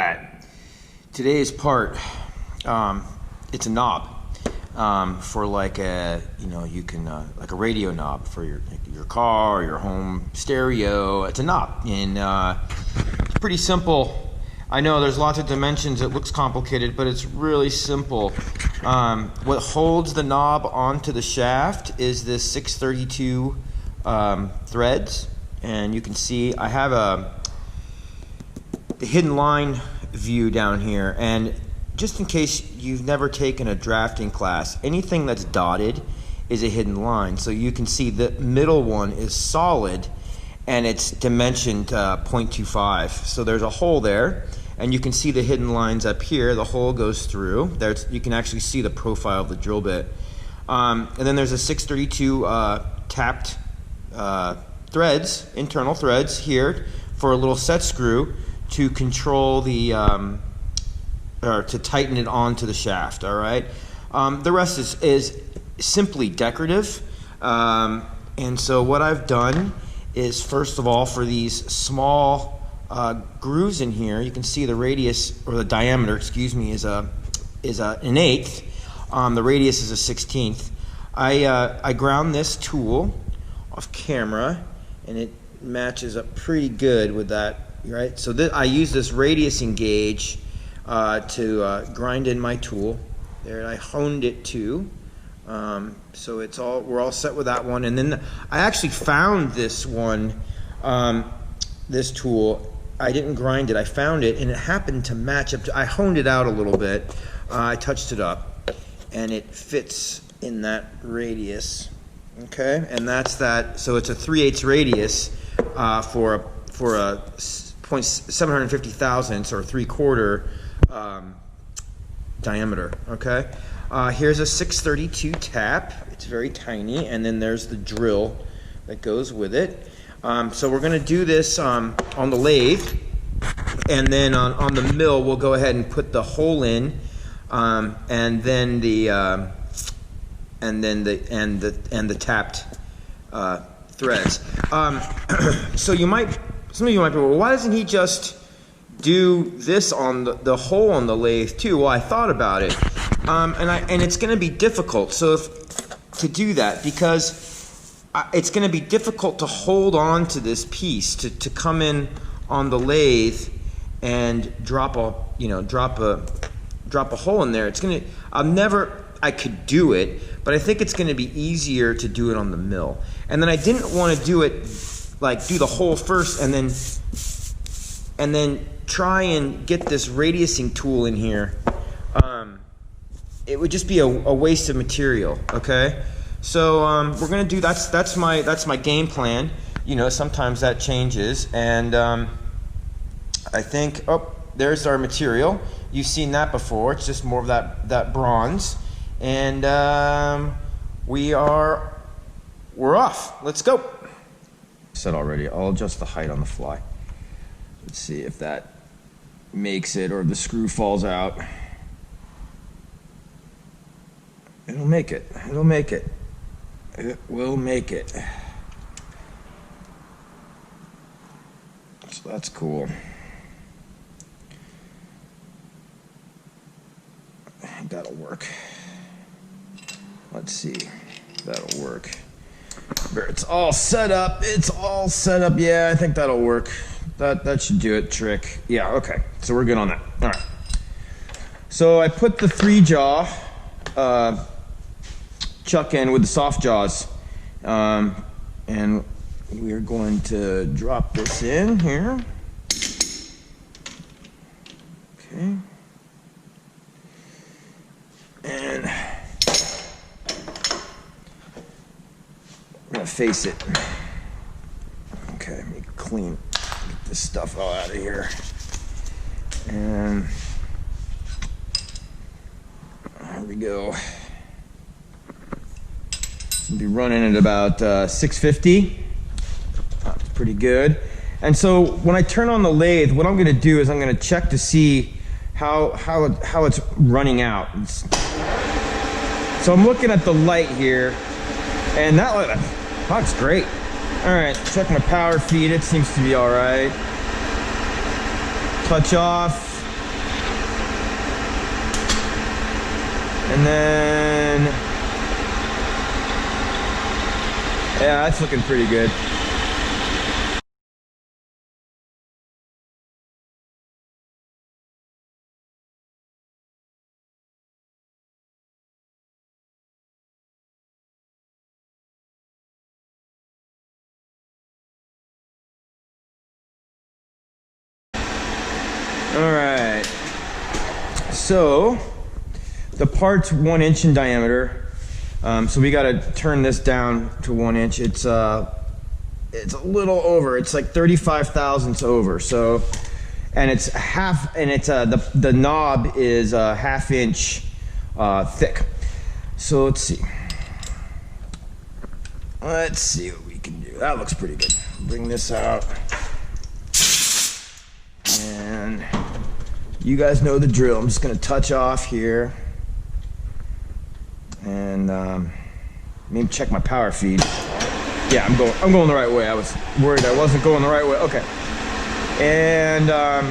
right, today's part, it's a knob for like a, you can like a radio knob for your car or your home stereo. It's a knob, and it's pretty simple. I know there's lots of dimensions. It looks complicated, but it's really simple. What holds the knob onto the shaft is this 632 threads, and you can see I have a hidden line view down here, and just in case you've never taken a drafting class, anything that's dotted is a hidden line. So you can see the middle one is solid and it's dimensioned 0.25. So there's a hole there, and you can see the hidden lines up here. The hole goes through. You can actually see the profile of the drill bit. And then there's a 632 tapped threads, internal threads here for a little set screw to control the, or to tighten it onto the shaft, all right? The rest is simply decorative. And so what I've done is, first of all, for these small grooves in here, you can see the radius, or the diameter, excuse me, is an 1/8. The radius is a 16th. I ground this tool off camera, and it matches up pretty good with that, right? So I use this radiusing gauge to grind in my tool there, and I honed it too. So we're all set with that one. And then I actually found this one, this tool. I didn't grind it, I found it, and it happened to match up I honed it out a little bit. I touched it up, and it fits in that radius. Okay, and that's that. So it's a 3/8 radius for a 750 thousandths or 3/4 diameter. Okay, here's a 632 tap. It's very tiny, and then there's the drill that goes with it. So we're going to do this on the lathe, and then on the mill we'll go ahead and put the hole in, and then the tapped threads. So some of you might be, well, why doesn't he just do this on the hole on the lathe too? Well, I thought about it, and it's going to be difficult. So to do that, because it's going to be difficult to hold on to this piece to come in on the lathe and drop a hole in there. I could do it, but I think it's going to be easier to do it on the mill. And then I didn't want to do it like do the hole first and then try and get this radiusing tool in here. It would just be a waste of material. Okay, so we're gonna do that's my game plan. Sometimes that changes, and I think, oh, there's our material. You've seen that before. It's just more of that bronze, and we're off. Let's go. Said already, I'll adjust the height on the fly. Let's see if that makes it, or if the screw falls out. It'll make it. It'll make it. It will make it. So that's cool. I think that'll work. Let's see. That'll work. It's all set up. It's all set up. Yeah, I think that'll work. That should do it. Trick. Yeah, okay. So we're good on that. All right. So I put the 3-jaw chuck in with the soft jaws. And we're going to drop this in here. Okay. And I'm gonna face it. Okay, let me get this stuff all out of here. And there we go. We'll be running at about 650. That's pretty good. And so when I turn on the lathe, what I'm going to do is I'm going to check to see how it's running out. So I'm looking at the light here, and that looks great. All right, checking the power feed. It seems to be all right. Touch off. And then, yeah, that's looking pretty good. All right, so the part's 1 inch in diameter. So we got to turn this down to 1 inch. It's a little over. It's like 35 thousandths over. So, and it's half, and it's the knob is a ½ inch thick. So let's see. Let's see what we can do. That looks pretty good. Bring this out. And you guys know the drill. I'm just gonna touch off here. And maybe check my power feed. Yeah, I'm going the right way. I was worried I wasn't going the right way. Okay. And let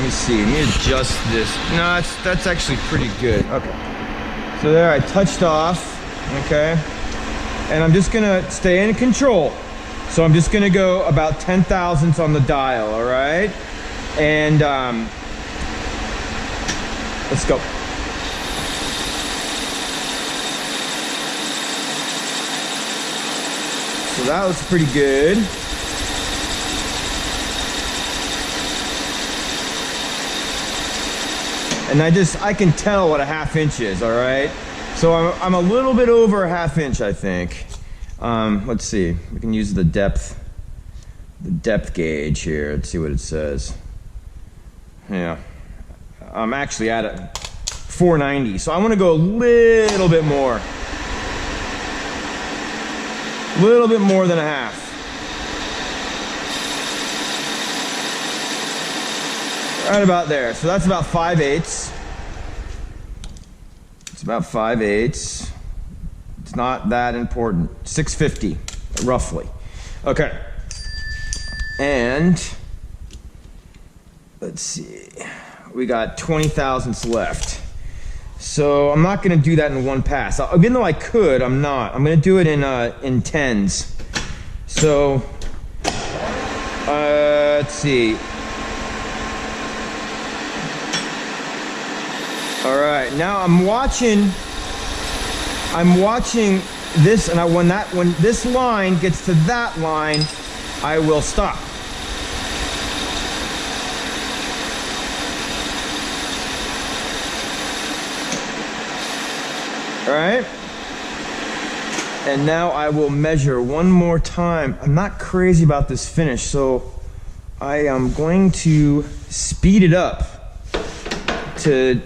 me see. Let me adjust this. No, that's actually pretty good. Okay. So there, I touched off. Okay. And I'm just gonna stay in control. So I'm just gonna go about 10 thousandths on the dial. All right. And let's go. So that looks pretty good. And I can tell what a ½ inch is, all right? So I'm a little bit over a ½ inch, I think. Let's see, we can use the depth gauge here. Let's see what it says. Yeah, I'm actually at a 490, so I want to go a little bit more. A little bit more than a half. Right about there. So that's about 5/8. It's about 5/8. It's not that important. 650, roughly. Okay. And let's see. We got 20 thousandths left. So I'm not going to do that in one pass. Even though I could, I'm not. I'm going to do it in tens. So let's see. All right, now I'm watching this, and when this line gets to that line, I will stop. All right, and now I will measure one more time. I'm not crazy about this finish, so I am going to speed it up to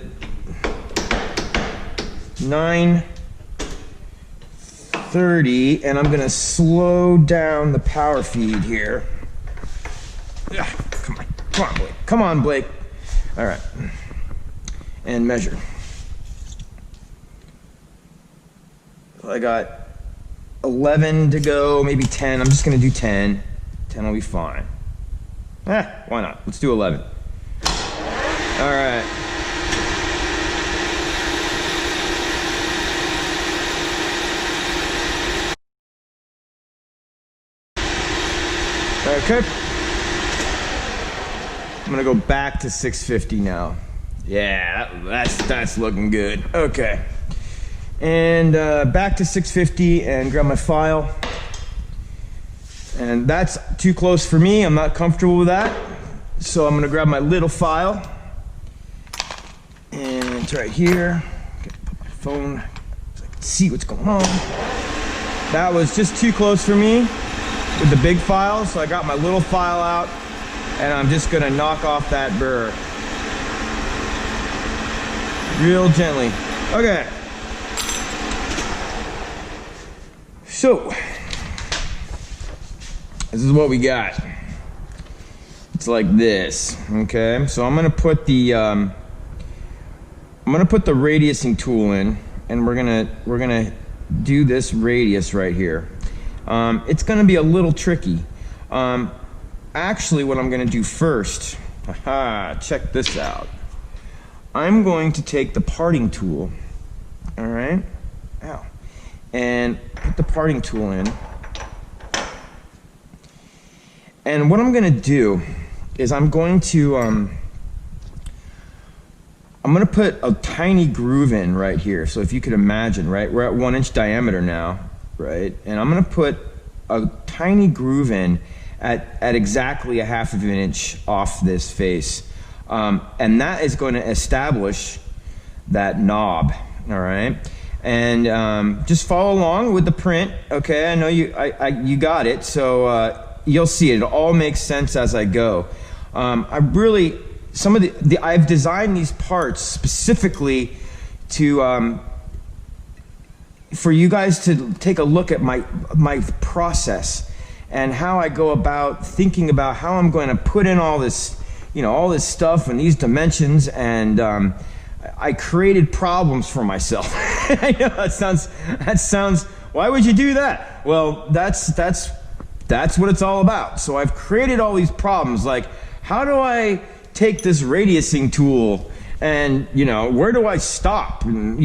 9:30, and I'm gonna slow down the power feed here. Yeah, come on, Blake. Come on, Blake. All right, and measure. I got 11 to go, maybe 10. I'm just gonna do 10. 10 will be fine. Why not? Let's do 11. All right. Okay. I'm gonna go back to 650 now. Yeah, that's looking good. Okay. And back to 650 and grab my file. And that's too close for me. I'm not comfortable with that. So I'm gonna grab my little file. And it's right here. Put my phone so I can see what's going on. That was just too close for me with the big file, so I got my little file out, and I'm just gonna knock off that burr. Real gently. Okay. So, this is what we got. It's like this, okay? So I'm gonna put the radiusing tool in, and we're gonna do this radius right here. It's gonna be a little tricky. Actually, what I'm gonna do first, check this out. I'm going to take the parting tool, all right, ow, and put the parting tool in. And what I'm going to do is I'm going to put a tiny groove in right here. So if you could imagine, right, we're at 1 inch diameter now, right, and I'm going to put a tiny groove in at exactly a 1/2 inch off this face. And that is going to establish that knob, all right? And just follow along with the print, okay? I know you got it, so you'll see it. It all makes sense as I go. I've designed these parts specifically to for you guys to take a look at my process and how I go about thinking about how I'm going to put in all this, all this stuff and these dimensions, and I created problems for myself. I know that sounds. Why would you do that? Well, that's what it's all about. So I've created all these problems, like how do I take this radiusing tool and where do I stop? And,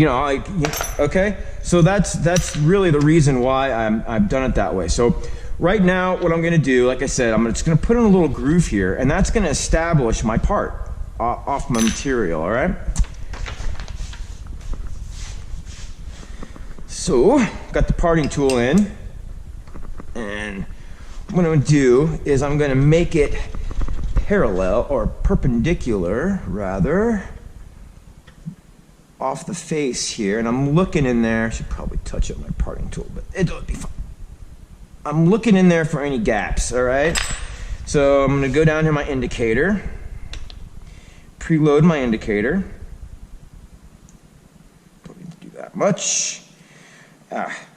okay. So that's really the reason why I've done it that way. So right now, what I'm going to do, like I said, I'm just going to put in a little groove here, and that's going to establish my part off my material, all right? So, got the parting tool in, and what I'm going to do is I'm going to make it parallel, or perpendicular, rather, off the face here, and I'm looking in there. I should probably touch up my parting tool, but it'll be fine. I'm looking in there for any gaps, all right? So I'm gonna go down to my indicator, preload my indicator. Don't need to do that much.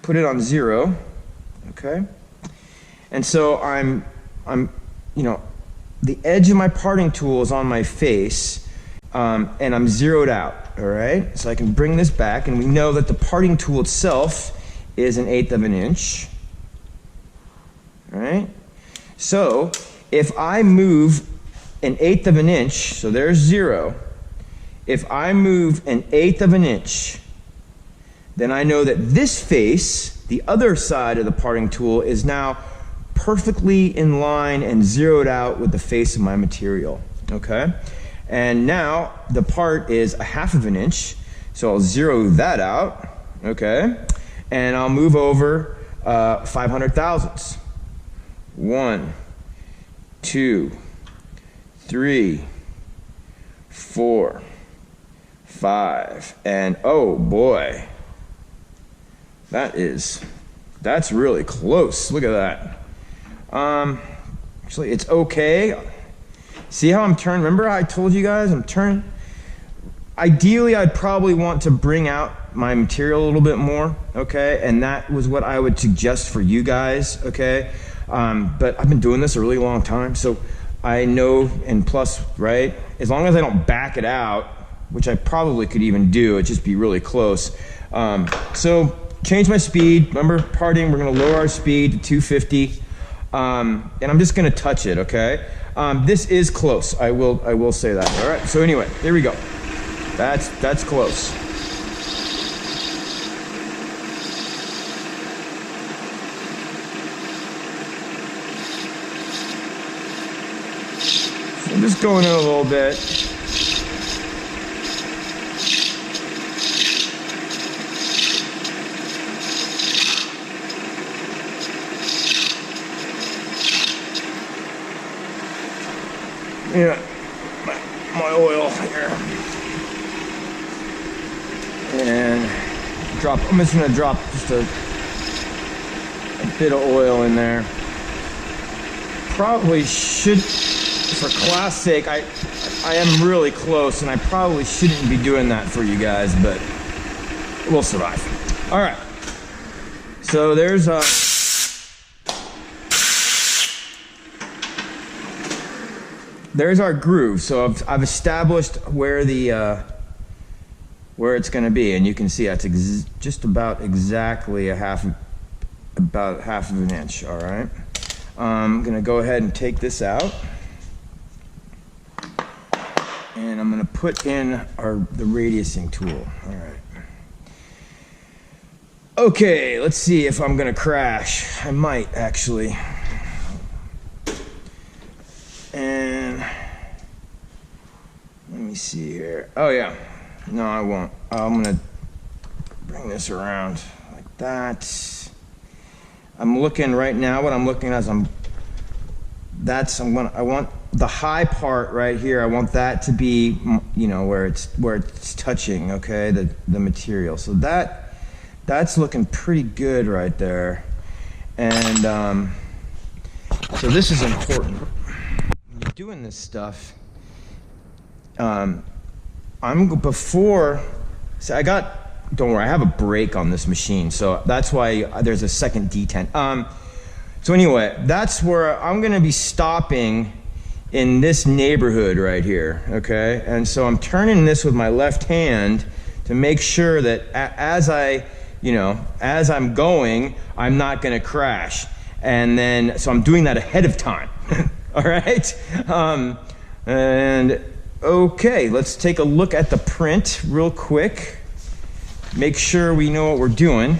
Put it on 0, okay? And so I'm, the edge of my parting tool is on my face, and I'm zeroed out, all right? So I can bring this back, and we know that the parting tool itself is 1/8 inch. All right, so if I move 1/8 inch, so there's 0. If I move 1/8 inch, then I know that this face, the other side of the parting tool, is now perfectly in line and zeroed out with the face of my material, okay? And now the part is 1/2 inch, so I'll zero that out, okay? And I'll move over 500 thousandths. 1, 2, 3, 4, 5, and oh boy, that's really close. Look at that. Actually, it's okay. See how I'm turning? Remember how I told you guys I'm turning? Ideally, I'd probably want to bring out my material a little bit more, okay? And that was what I would suggest for you guys, okay? But I've been doing this a really long time, so I know, and plus, right, as long as I don't back it out, which I probably could even do, it'd just be really close. So change my speed. Remember, parting, we're going to lower our speed to 250, and I'm just going to touch it, okay? This is close. I will say that. All right. So anyway, there we go. That's close. I'm just going in a little bit. Yeah, my oil here. And I'm just gonna drop just a bit of oil in there. Probably should, for class sake, I am really close, and I probably shouldn't be doing that for you guys, but we'll survive. All right. So there's our groove. So I've established where the where it's going to be, and you can see that's just about exactly about half of an inch. All right. I'm going to go ahead and take this out, And I'm going to put in the radiusing tool. All right. Okay, let's see if I'm going to crash. I might actually. And let me see here. Oh yeah. No, I won't. I'm going to bring this around like that. I'm looking right now, what I'm looking at is I want the high part right here, I want that to be, you know, where it's touching, okay, the material. So that's looking pretty good right there. And so this is important. When you're doing this stuff, don't worry, I have a brake on this machine, so that's why there's a second detent. So anyway, that's where I'm gonna be stopping in this neighborhood right here, okay? And so I'm turning this with my left hand to make sure that as I'm going, I'm not gonna crash. And then, so I'm doing that ahead of time, all right? And okay, let's take a look at the print real quick. Make sure we know what we're doing.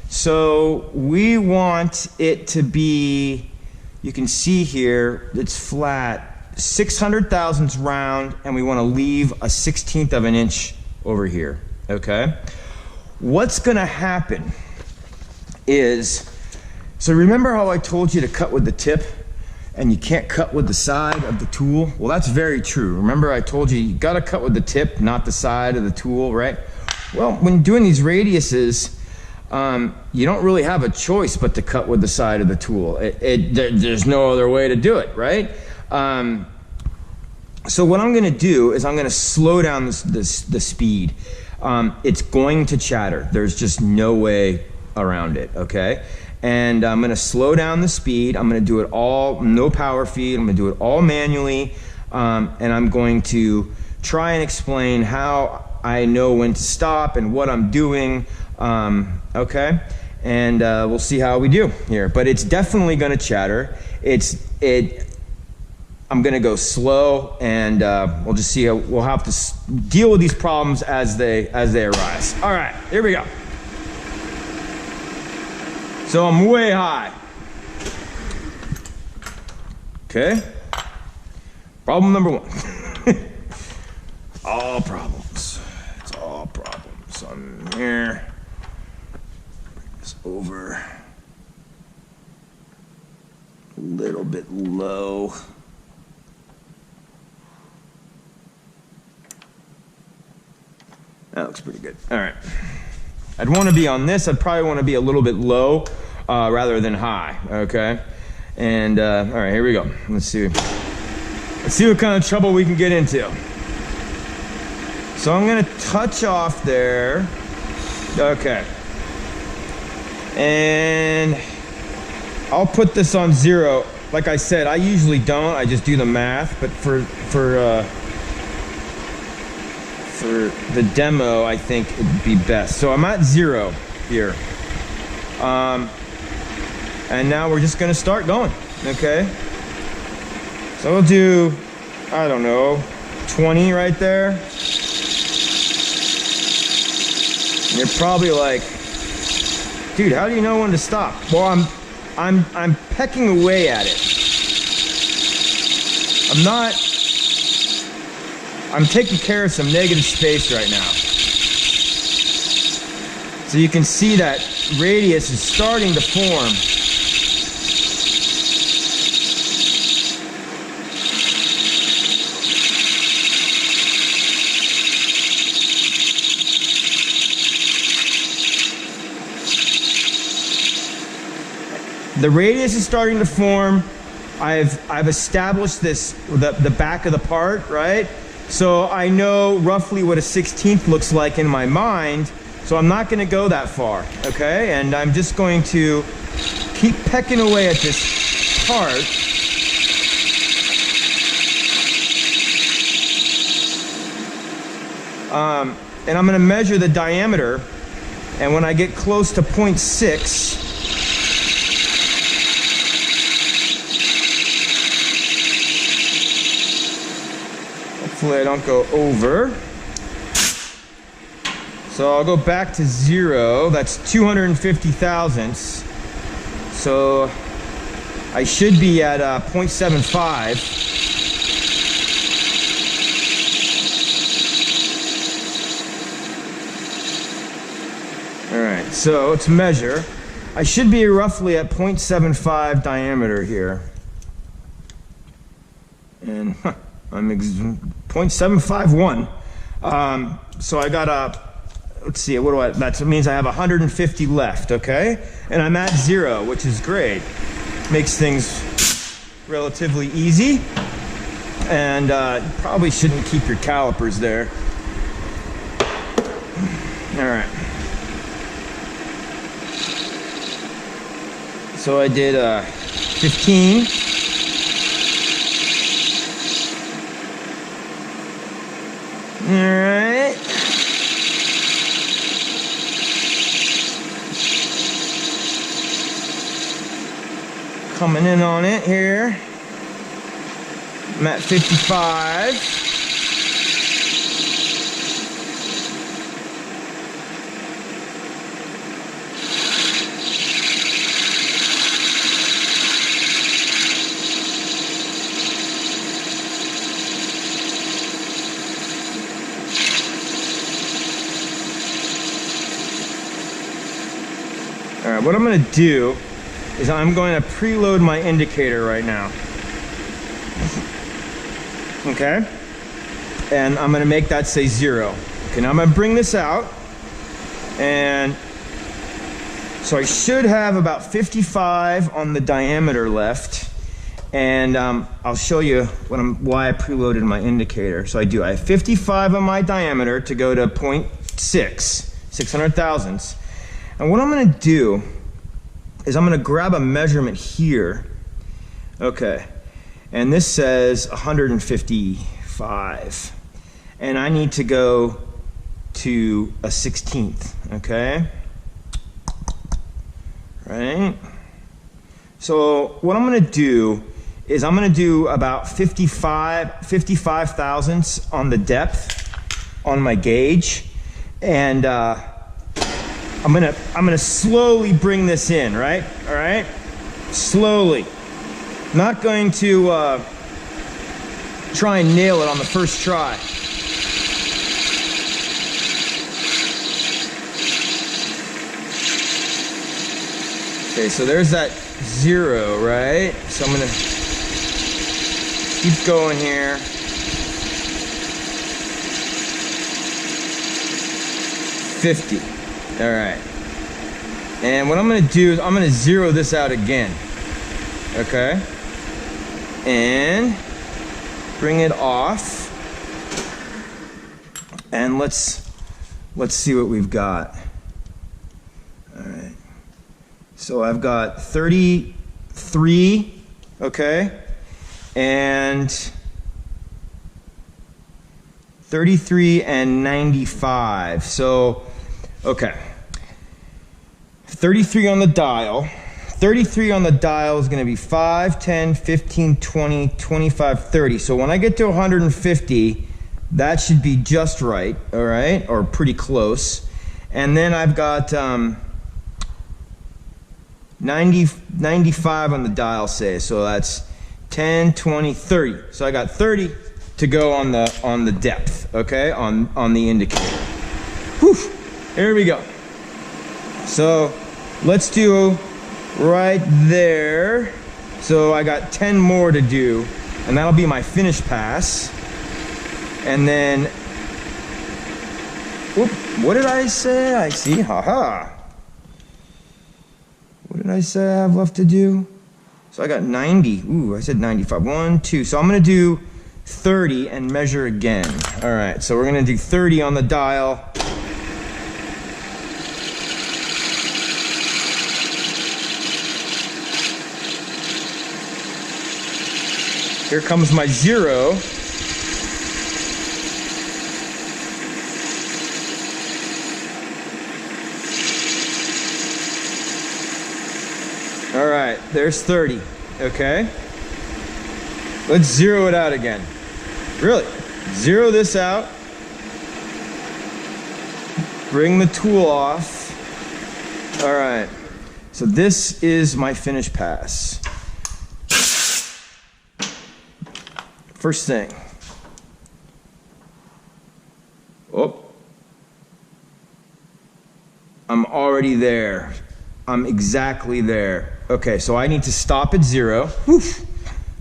So we want it to be, you can see here, it's flat, 600 thousandths round, and we want to leave a 1/16 of an inch over here, okay? What's gonna happen is, so remember how I told you to cut with the tip and you can't cut with the side of the tool? Well, that's very true. Remember I told you, you gotta cut with the tip, not the side of the tool, right? Well, when doing these radiuses, you don't really have a choice but to cut with the side of the tool. There's no other way to do it, right? So what I'm gonna do is I'm gonna slow down the speed. It's going to chatter. There's just no way around it, okay? And I'm gonna slow down the speed. I'm gonna do it all, no power feed. I'm gonna do it all manually. And I'm going to try and explain how I know when to stop and what I'm doing, okay? And we'll see how we do here. But it's definitely gonna chatter. I'm gonna go slow, and we'll just see how we'll have to deal with these problems as they arise. All right, here we go. So I'm way high. Okay. Problem number one. All problems. It's all problems. So I'm here. Bring this over. A little bit low. That looks pretty good. All right. I'd want to be on this. I'd probably want to be a little bit low rather than high. Okay. And all right, here we go. Let's see what kind of trouble we can get into. So I'm gonna touch off there. Okay. And I'll put this on 0. Like I said, I usually don't. I just do the math. But for the demo, I think it'd be best. So I'm at 0 here. And now we're just gonna start going, okay? So we'll do, I don't know, 20 right there. And you're probably like, dude, how do you know when to stop? Well, I'm pecking away at it. I'm taking care of some negative space right now. So you can see that radius is starting to form. The radius is starting to form. I've established the back of the part, right? So I know roughly what a 1/16 looks like in my mind, so I'm not gonna go that far, okay? And I'm just going to keep pecking away at this part. And I'm gonna measure the diameter, and when I get close to 0.6, hopefully I don't go over. So I'll go back to 0. That's 250 thousandths. So I should be at 0.75. All right, so to measure, I should be roughly at 0.75 diameter here. And I'm 0.751. So I got a, let's see, what do I, that means I have 150 left, okay? And I'm at 0, which is great. Makes things relatively easy. And you probably shouldn't keep your calipers there. All right. So I did 15. All right. Coming in on it here. I'm at 55. All right, what I'm going to do is I'm going to preload my indicator right now. Okay? And I'm going to make that say 0. Okay, now I'm going to bring this out. And so I should have about 55 on the diameter left. And I'll show you why I preloaded my indicator. So I have 55 on my diameter to go to 0.6, 600 thousandths. And what I'm going to do is I'm going to grab a measurement here. Okay. And this says 155. And I need to go to a 16th. Okay. Right. So what I'm going to do is I'm going to do about 55 thousandths on the depth on my gauge. And I'm gonna slowly bring this in, right? All right, slowly. Not going to try and nail it on the first try. Okay, so there's that 0, right? So I'm gonna keep going here. 50. All right. And what I'm going to do is I'm going to 0 this out again. Okay. And bring it off. And let's see what we've got. All right. So I've got 33, okay? And 33 and 95. So okay, 33 on the dial. 33 on the dial is going to be 5, 10, 15, 20, 25, 30. So when I get to 150, that should be just right, all right, or pretty close. And then I've got 95 on the dial, say. So that's 10, 20, 30. So I got 30 to go on the depth, okay, on the indicator. Whew. Here we go. So let's do right there. So I got 10 more to do, and that'll be my finish pass. And then, whoop, what did I say? I see, haha. What did I say I have left to do? So I got 90. Ooh, I said 95. 1, 2. So I'm gonna do 30 and measure again. All right, so we're gonna do 30 on the dial. Here comes my 0. All right, there's 30, okay? Let's 0 it out again. Really, Zero this out. Bring the tool off. All right, so this is my finish pass. First thing. Oh, I'm already there. I'm exactly there. Okay, so I need to stop at 0. Woof,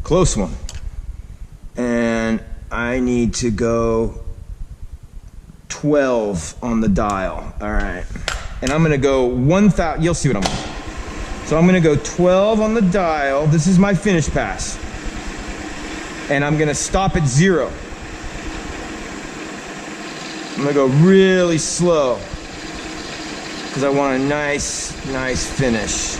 close one. And I need to go 12 on the dial. All right. And I'm gonna go 1,000, you'll see what I'm doing. So I'm gonna go 12 on the dial. This is my finish pass. And I'm gonna stop at 0. I'm gonna go really slow because I want a nice finish.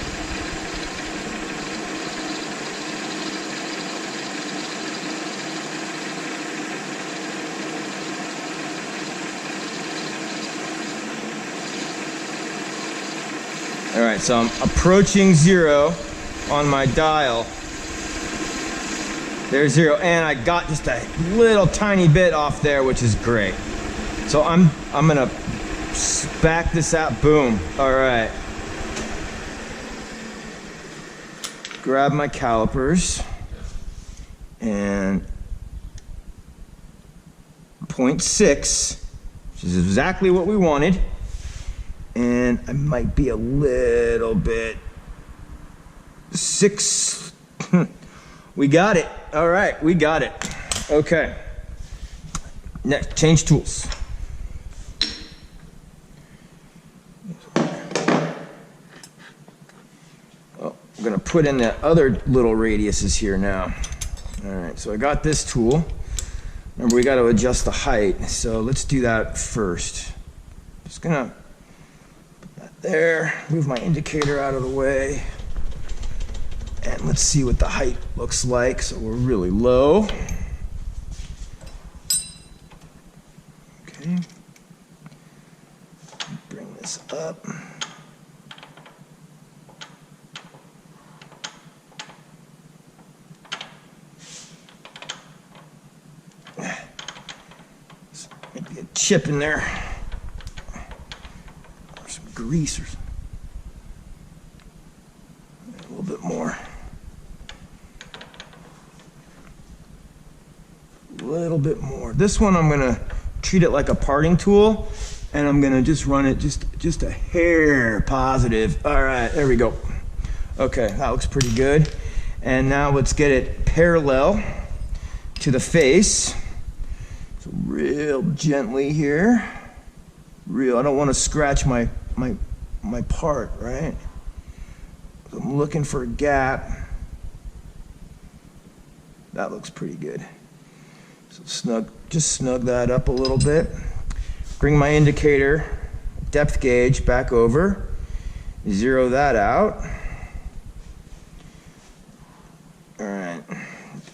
All right, so I'm approaching 0 on my dial. There's 0, and I got just a little tiny bit off there, which is great. So I'm gonna back this out. Boom. All right. Grab my calipers and 0.6, which is exactly what we wanted. And I might be a little bit 6. We got it. All right, we got it. Okay. Next, change tools. Oh, I'm gonna put in the other little radiuses here now. All right, so I got this tool. Remember, we got to adjust the height. So let's do that first. Just gonna put that there, move my indicator out of the way. And let's see what the height looks like. So we're really low. Okay. Bring this up. Maybe a chip in there. Or some grease or something. A little bit more. A little bit more. This one I'm gonna treat it like a parting tool, and I'm gonna just run it just a hair positive. All right, there we go. Okay, that looks pretty good. And now let's get it parallel to the face. So real gently here. Real. I don't want to scratch my part, right? So I'm looking for a gap. That looks pretty good. So just snug that up a little bit. Bring my indicator, depth gauge back over. Zero that out. All right.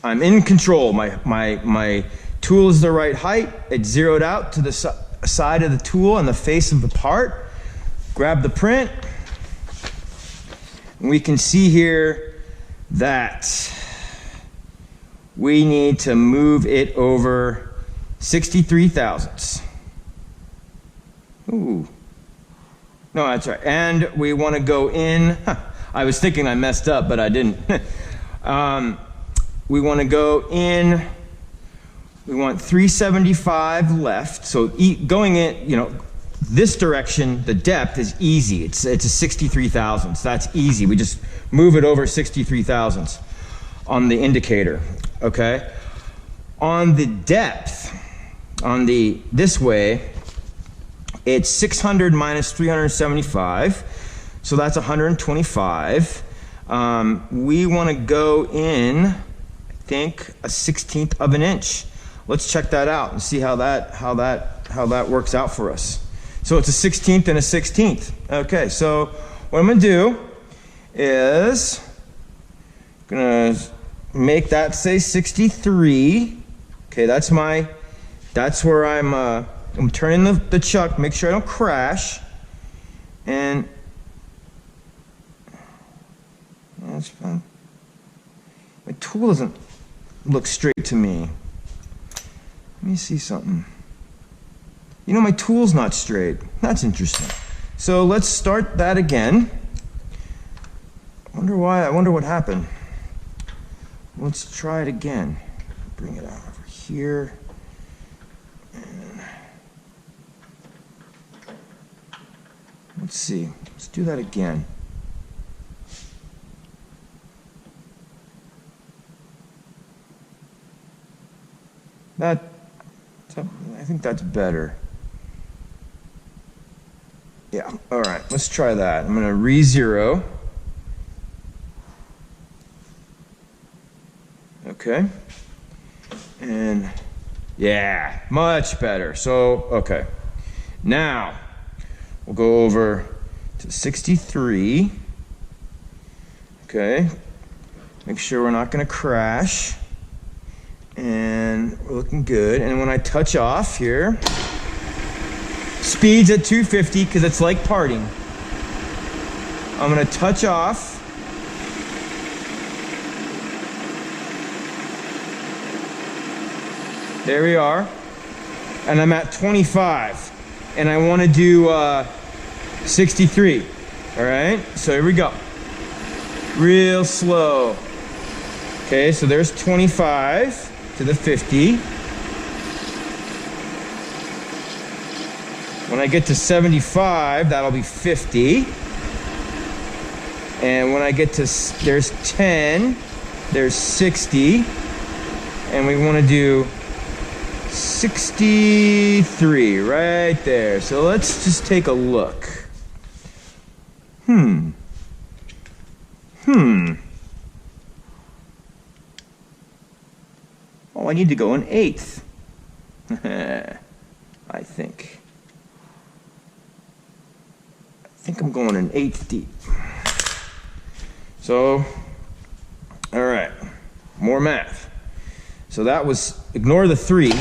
I'm in control. My tool is the right height. It's zeroed out to the side of the tool and the face of the part. Grab the print. And we can see here that we need to move it over 63 thousandths. Ooh. No, that's right. And we want to go in. I was thinking I messed up, but I didn't. We want to go in. We want 375 left. So going in, you know, this direction, the depth is easy. It's a 63 thousandths. That's easy. We just move it over 63 thousandths on the indicator. Okay, on the depth, this way, it's 600 minus 375, so that's 125. We want to go in, I think, a 1/16 of an inch. Let's check that out and see how that works out for us. So it's a 1/16 and a 1/16. Okay, so what I'm going to do is going to make that say 63. Okay, that's where I'm turning the chuck, make sure I don't crash. And that's fine. My tool doesn't look straight to me. Let me see something. You know, my tool's not straight. That's interesting. So let's start that again. I wonder why. I wonder what happened. Let's try it again. Bring it out over here. And let's see. Let's do that again. I think that's better. Yeah, all right, let's try that. I'm gonna re-zero. Okay. And yeah, much better. So, okay. Now, we'll go over to 63. Okay. Make sure we're not gonna crash. And we're looking good. And when I touch off here, speed's at 250 because it's like parting. I'm gonna touch off. There we are. And I'm at 25. And I want to do 63. All right, so here we go. Real slow. Okay, so there's 25 to the 50. When I get to 75, that'll be 50. And when I get to, there's 10, there's 60. And we want to do 63 right there. So let's just take a look. Oh, I need to go an eighth. I think I'm going an eighth deep. So, all right, more math. So that was, ignore the 3.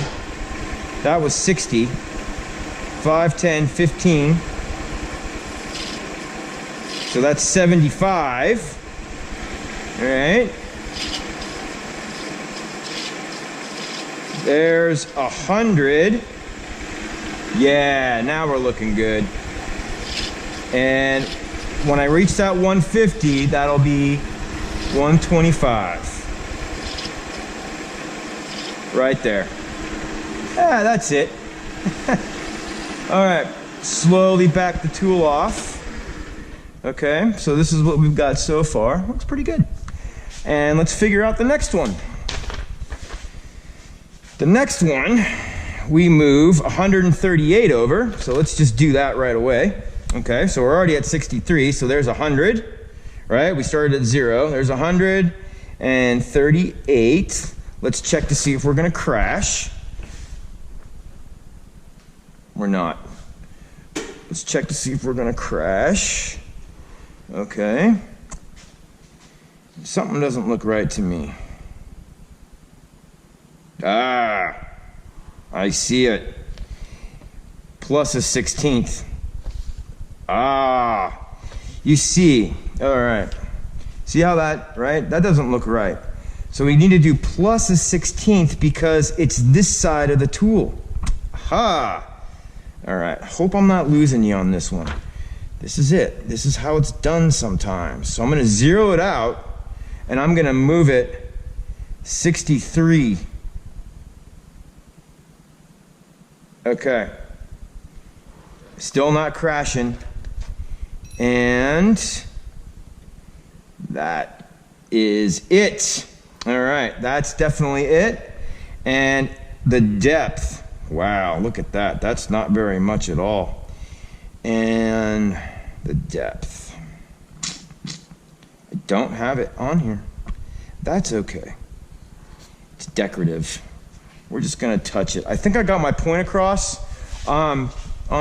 That was 60. 5, 10, 15. So that's 75. All right. There's 100. Yeah, now we're looking good. And when I reach that 150, that'll be 125. Right there. Yeah, that's it. All right, slowly back the tool off. Okay, so this is what we've got so far. Looks pretty good. And let's figure out the next one. The next one, we move 138 over. So let's just do that right away. Okay, so we're already at 63, so there's 100, right? We started at 0. There's 138. Let's check to see if we're gonna crash. We're not. Let's check to see if we're gonna crash. Okay. Something doesn't look right to me. Ah, I see it. Plus a 16th. Ah, you see. All right. See how that, right? That doesn't look right. So we need to do plus a 16th because it's this side of the tool. Aha. All right. Hope I'm not losing you on this one. This is it. This is how it's done sometimes. So I'm going to zero it out and I'm going to move it 63. Okay. Still not crashing. And that is it. All right, that's definitely it. And the depth, wow, look at that. That's not very much at all. And the depth, I don't have it on here. That's okay. It's decorative. We're just gonna touch it. I think I got my point across on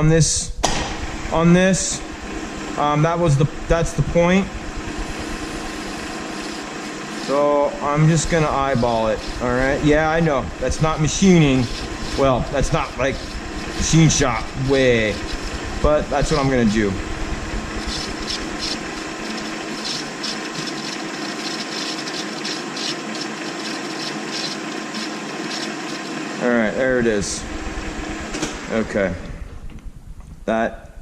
this. That's the point. So I'm just gonna eyeball it, all right? Yeah, I know, that's not machining. Well, that's not like machine shop way, but that's what I'm gonna do. All right, there it is. Okay. That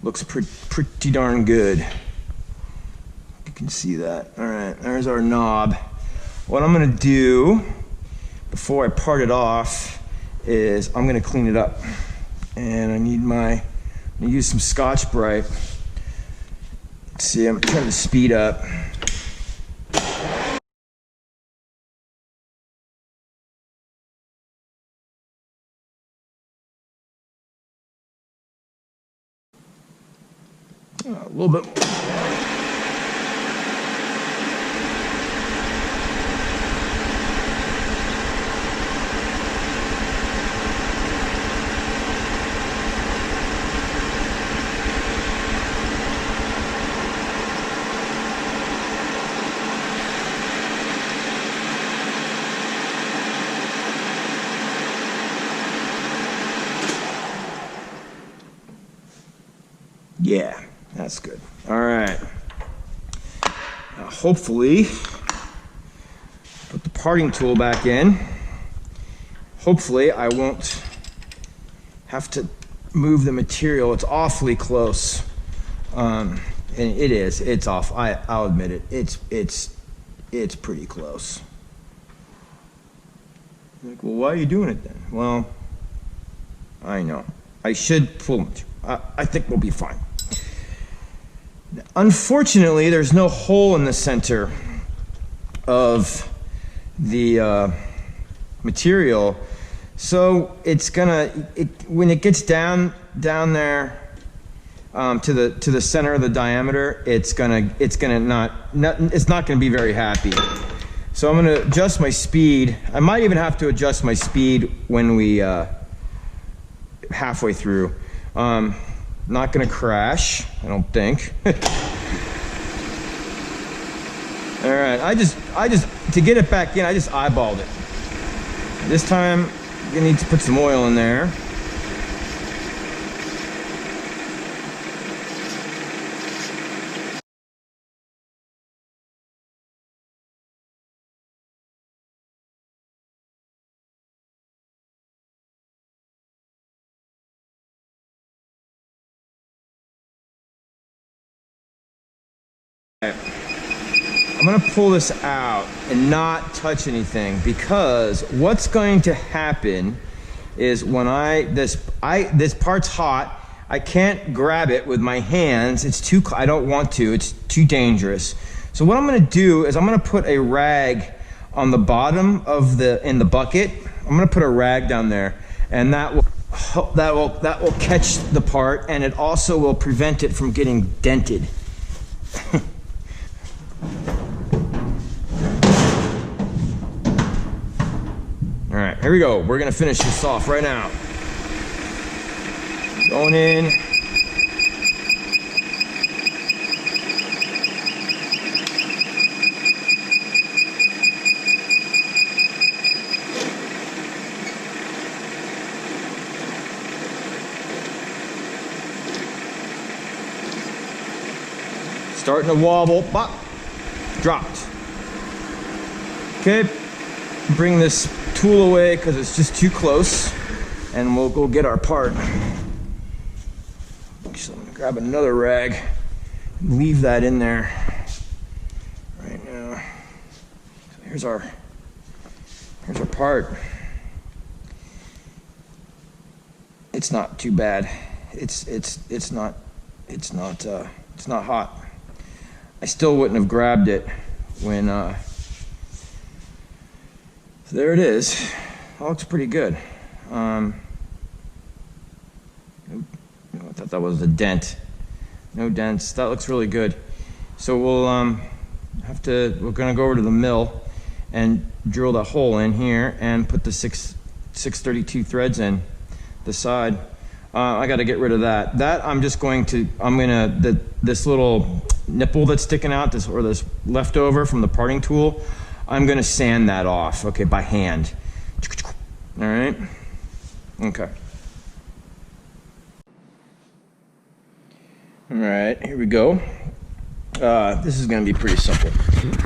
looks pretty darn good. You can see that. All right, there's our knob. What I'm gonna do before I part it off is I'm gonna clean it up. And I'm gonna use some Scotch-Brite. See, I'm trying to speed up. A little bit more. Yeah, that's good. All right. Now hopefully, put the parting tool back in. Hopefully I won't have to move the material. It's awfully close. And it is. It's off. I'll admit it. It's pretty close. Like, well, why are you doing it then? Well, I know. I should pull it. I think we'll be fine. Unfortunately, there's no hole in the center of the material, so it's gonna when it gets down there to the center of the diameter, it's not gonna be very happy. So I'm gonna adjust my speed. I might even have to adjust my speed when we halfway through. Not gonna crash, I don't think. All right, I just to get it back in, I just eyeballed it. This time, you need to put some oil in there. I'm gonna pull this out and not touch anything, because what's going to happen is when this part's hot, I can't grab it with my hands. I don't want to, it's too dangerous. So what I'm gonna do is I'm gonna put a rag on the bottom of in the bucket. I'm gonna put a rag down there, and that will catch the part, and it also will prevent it from getting dented. All right, here we go. We're gonna finish this off right now. Going in. Starting to wobble, pop, dropped. Okay, bring this tool away because it's just too close, and we'll go get our part. So I'm gonna grab another rag and leave that in there right now. So here's our part. It's not too bad. It's not hot. I still wouldn't have grabbed it when so there it is. It looks pretty good. I thought that was a dent. No dents. That looks really good. So we're gonna go over to the mill and drill the hole in here and put the 632 threads in the side. I got to get rid of that. This little nipple that's sticking out, this leftover from the parting tool, I'm gonna sand that off, okay, by hand. All right, okay. All right, here we go. This is gonna be pretty simple.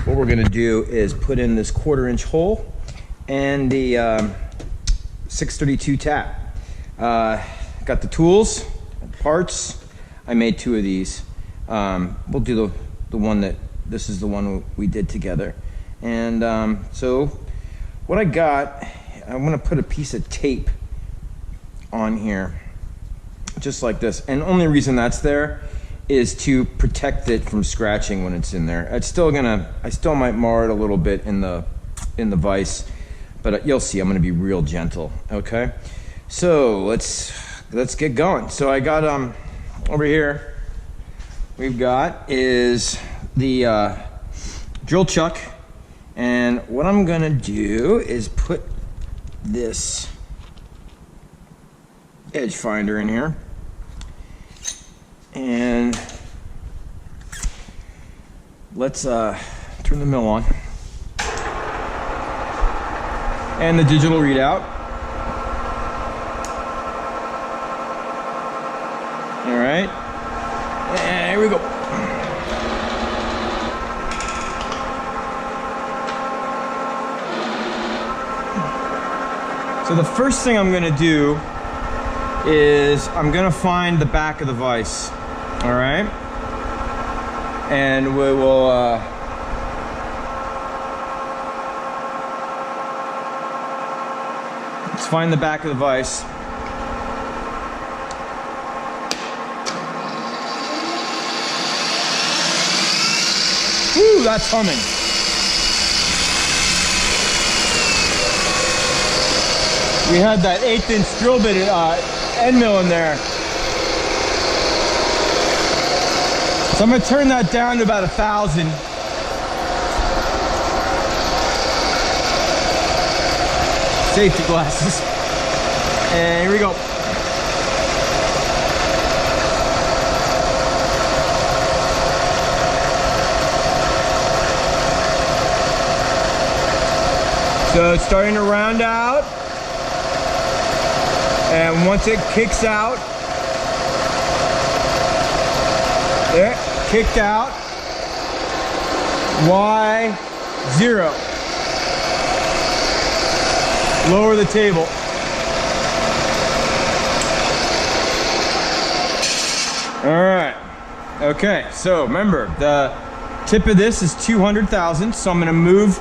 What we're gonna do is put in this 1/4 inch hole and the 632 tap. Got the tools, parts. I made 2 of these. We'll do the one that, this is the one we did together. And so what I got, I'm gonna put a piece of tape on here, just like this. And the only reason that's there is to protect it from scratching when it's in there. I still might mar it a little bit in the vise, but you'll see I'm gonna be real gentle, okay? So let's get going. So I got over here, we've got is the drill chuck, and what I'm gonna do is put this edge finder in here, and let's turn the mill on and the digital readout. All right, and here we go. So the first thing I'm gonna do is I'm gonna find the back of the vise, all right? And we will, let's find the back of the vise. Woo, that's humming. We had that 1/8" drill bit end mill in there. So I'm gonna turn that down to about 1,000. Safety glasses. And here we go. So it's starting to round out. And once it kicks out, there, kicked out, Y0. Lower the table. All right, okay, so remember, the tip of this is 200 thousandths, so I'm gonna move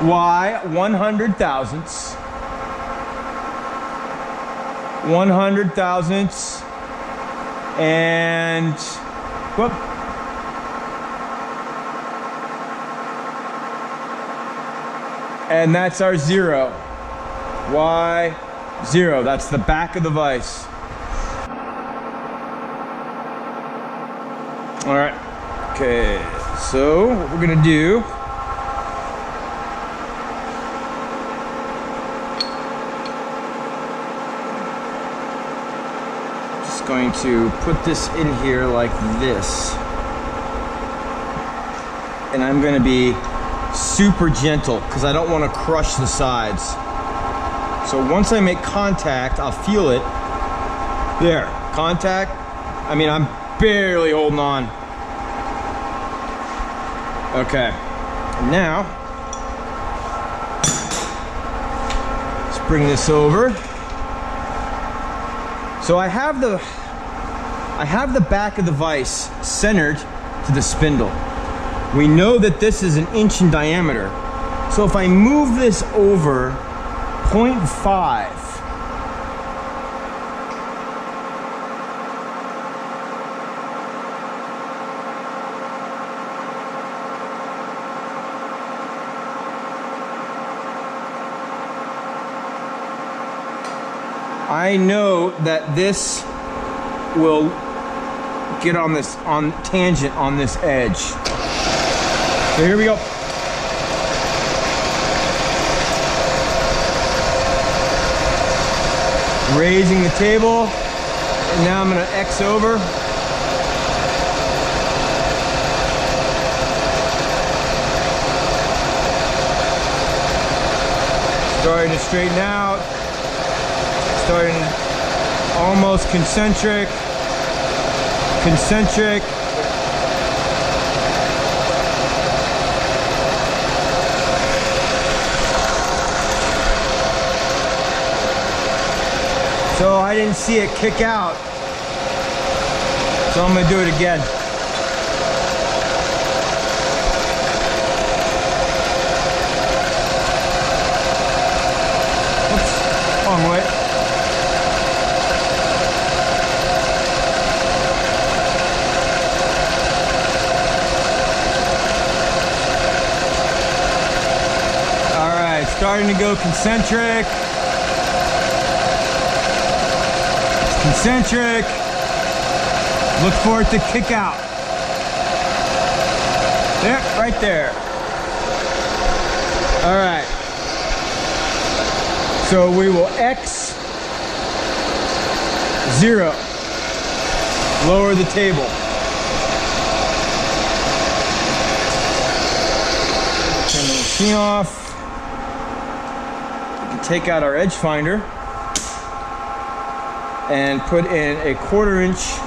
Y 100 thousandths. 100 thousandths, and whoop. And that's our 0. Y0, that's the back of the vise. All right, okay, so what we're gonna do, going to put this in here like this, and I'm going to be super gentle because I don't want to crush the sides. So once I make contact, I'll feel it. There, contact. I mean, I'm barely holding on. Okay, now let's bring this over. So I have the back of the vise centered to the spindle. We know that this is 1 inch in diameter. So if I move this over 0.5, I know that this will get on this tangent on this edge. So here we go. Raising the table, and now I'm going to X over. Starting to straighten out. Starting almost concentric. Concentric. So I didn't see it kick out. So I'm gonna do it again. Oops, wrong way. All right, starting to go concentric. Concentric. Look for it to kick out. There, right there. All right. So we will X 0. Lower the table. Turn the machine off. We can take out our edge finder and put in a 1/4 inch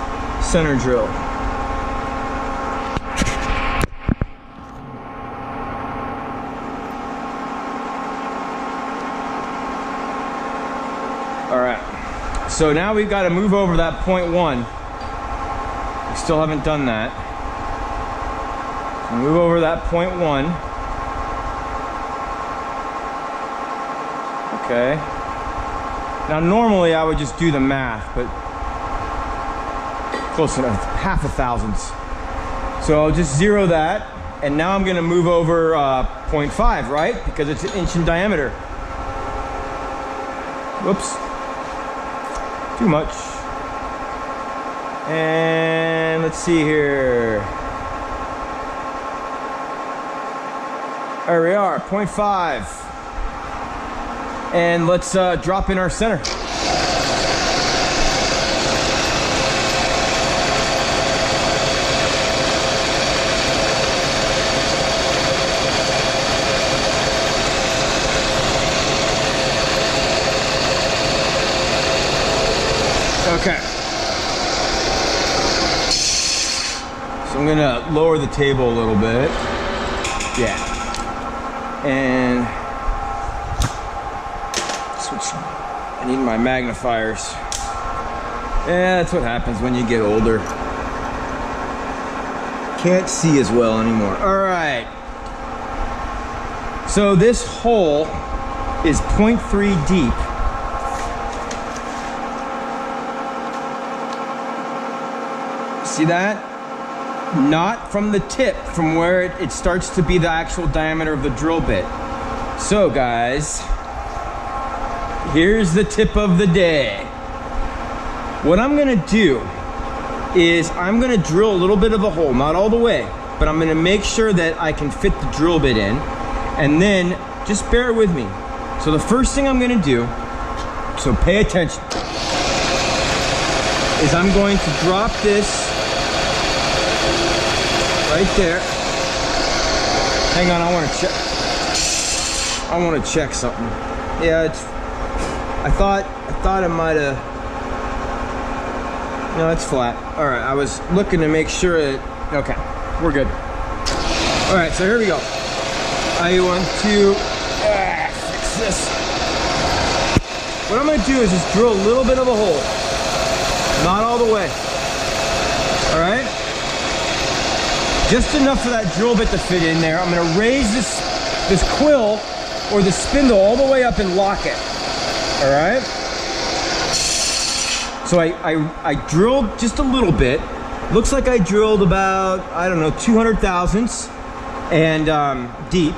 center drill. All right, so now we've got to move over that 0.1. We still haven't done that. So move over that 0.1. Okay. Now normally I would just do the math, but close enough, half a thousandths. So I'll just 0 that, and now I'm gonna move over 0.5, right? Because it's 1 inch in diameter. Whoops, too much. And let's see here. There we are, 0.5. And let's drop in our center. Okay. So I'm gonna lower the table a little bit. Yeah. And switch. I need my magnifiers. Yeah, that's what happens when you get older. Can't see as well anymore. All right. So this hole is 0.3 deep. See that? Not from the tip, from where it starts to be the actual diameter of the drill bit. So guys, here's the tip of the day. What I'm gonna do is I'm gonna drill a little bit of a hole, not all the way, but I'm gonna make sure that I can fit the drill bit in, and then just bear with me. So the first thing I'm gonna do, so pay attention, is I'm going to drop this right there. Hang on, I want to check something. Yeah, it's, I thought it might have, no, it's flat. All right, I was looking to make sure it, okay, we're good. All right, so here we go. I want to fix this. What I'm gonna do is just drill a little bit of a hole. Not all the way. All right? Just enough for that drill bit to fit in there. I'm gonna raise this quill or the spindle all the way up and lock it. All right? So I drilled just a little bit. Looks like I drilled about, I don't know, 200 thousandths and deep.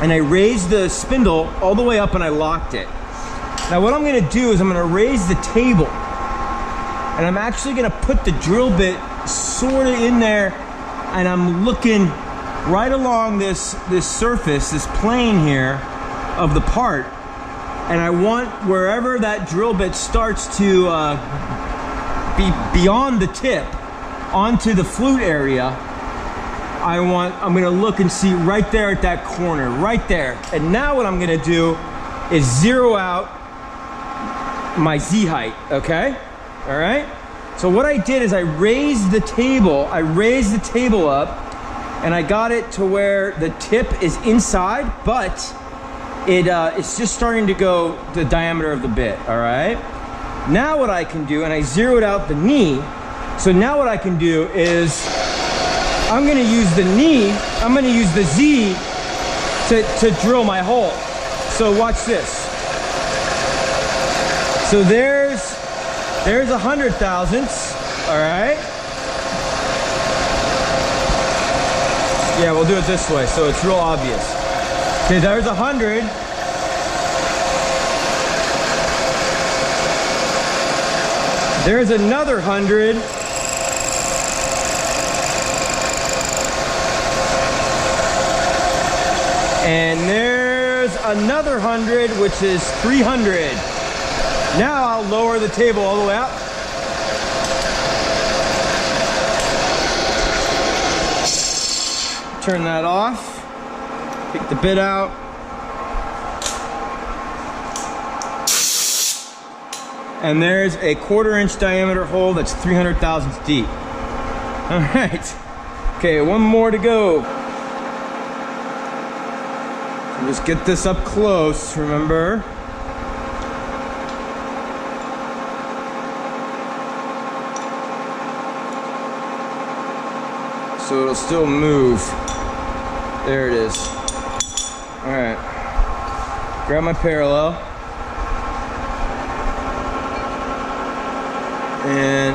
And I raised the spindle all the way up and I locked it. Now what I'm gonna do is I'm gonna raise the table and I'm actually gonna put the drill bit sort of in there, and I'm looking right along this surface, this plane here of the part, and I want wherever that drill bit starts to be beyond the tip onto the flute area, I'm gonna look and see right there at that corner, right there. And now what I'm gonna do is zero out my Z height, okay? All right? So what I did is I raised the table up, and I got it to where the tip is inside, but it's just starting to go the diameter of the bit, all right? Now what I can do, and I zeroed out the knee, so now what I can do is I'm going to use the knee, I'm going to use the Z to drill my hole. So watch this. So there's 100 thousandths, all right? Yeah, we'll do it this way so it's real obvious. Okay, there's 100. There's another 100. And there's another 100, which is 300. Now I'll lower the table all the way up. Turn that off. Take the bit out. And there's a 1/4 inch diameter hole that's 300 thousandths deep. All right. Okay, one more to go. So just get this up close, remember? So it'll still move. There it is. All right. Grab my parallel. And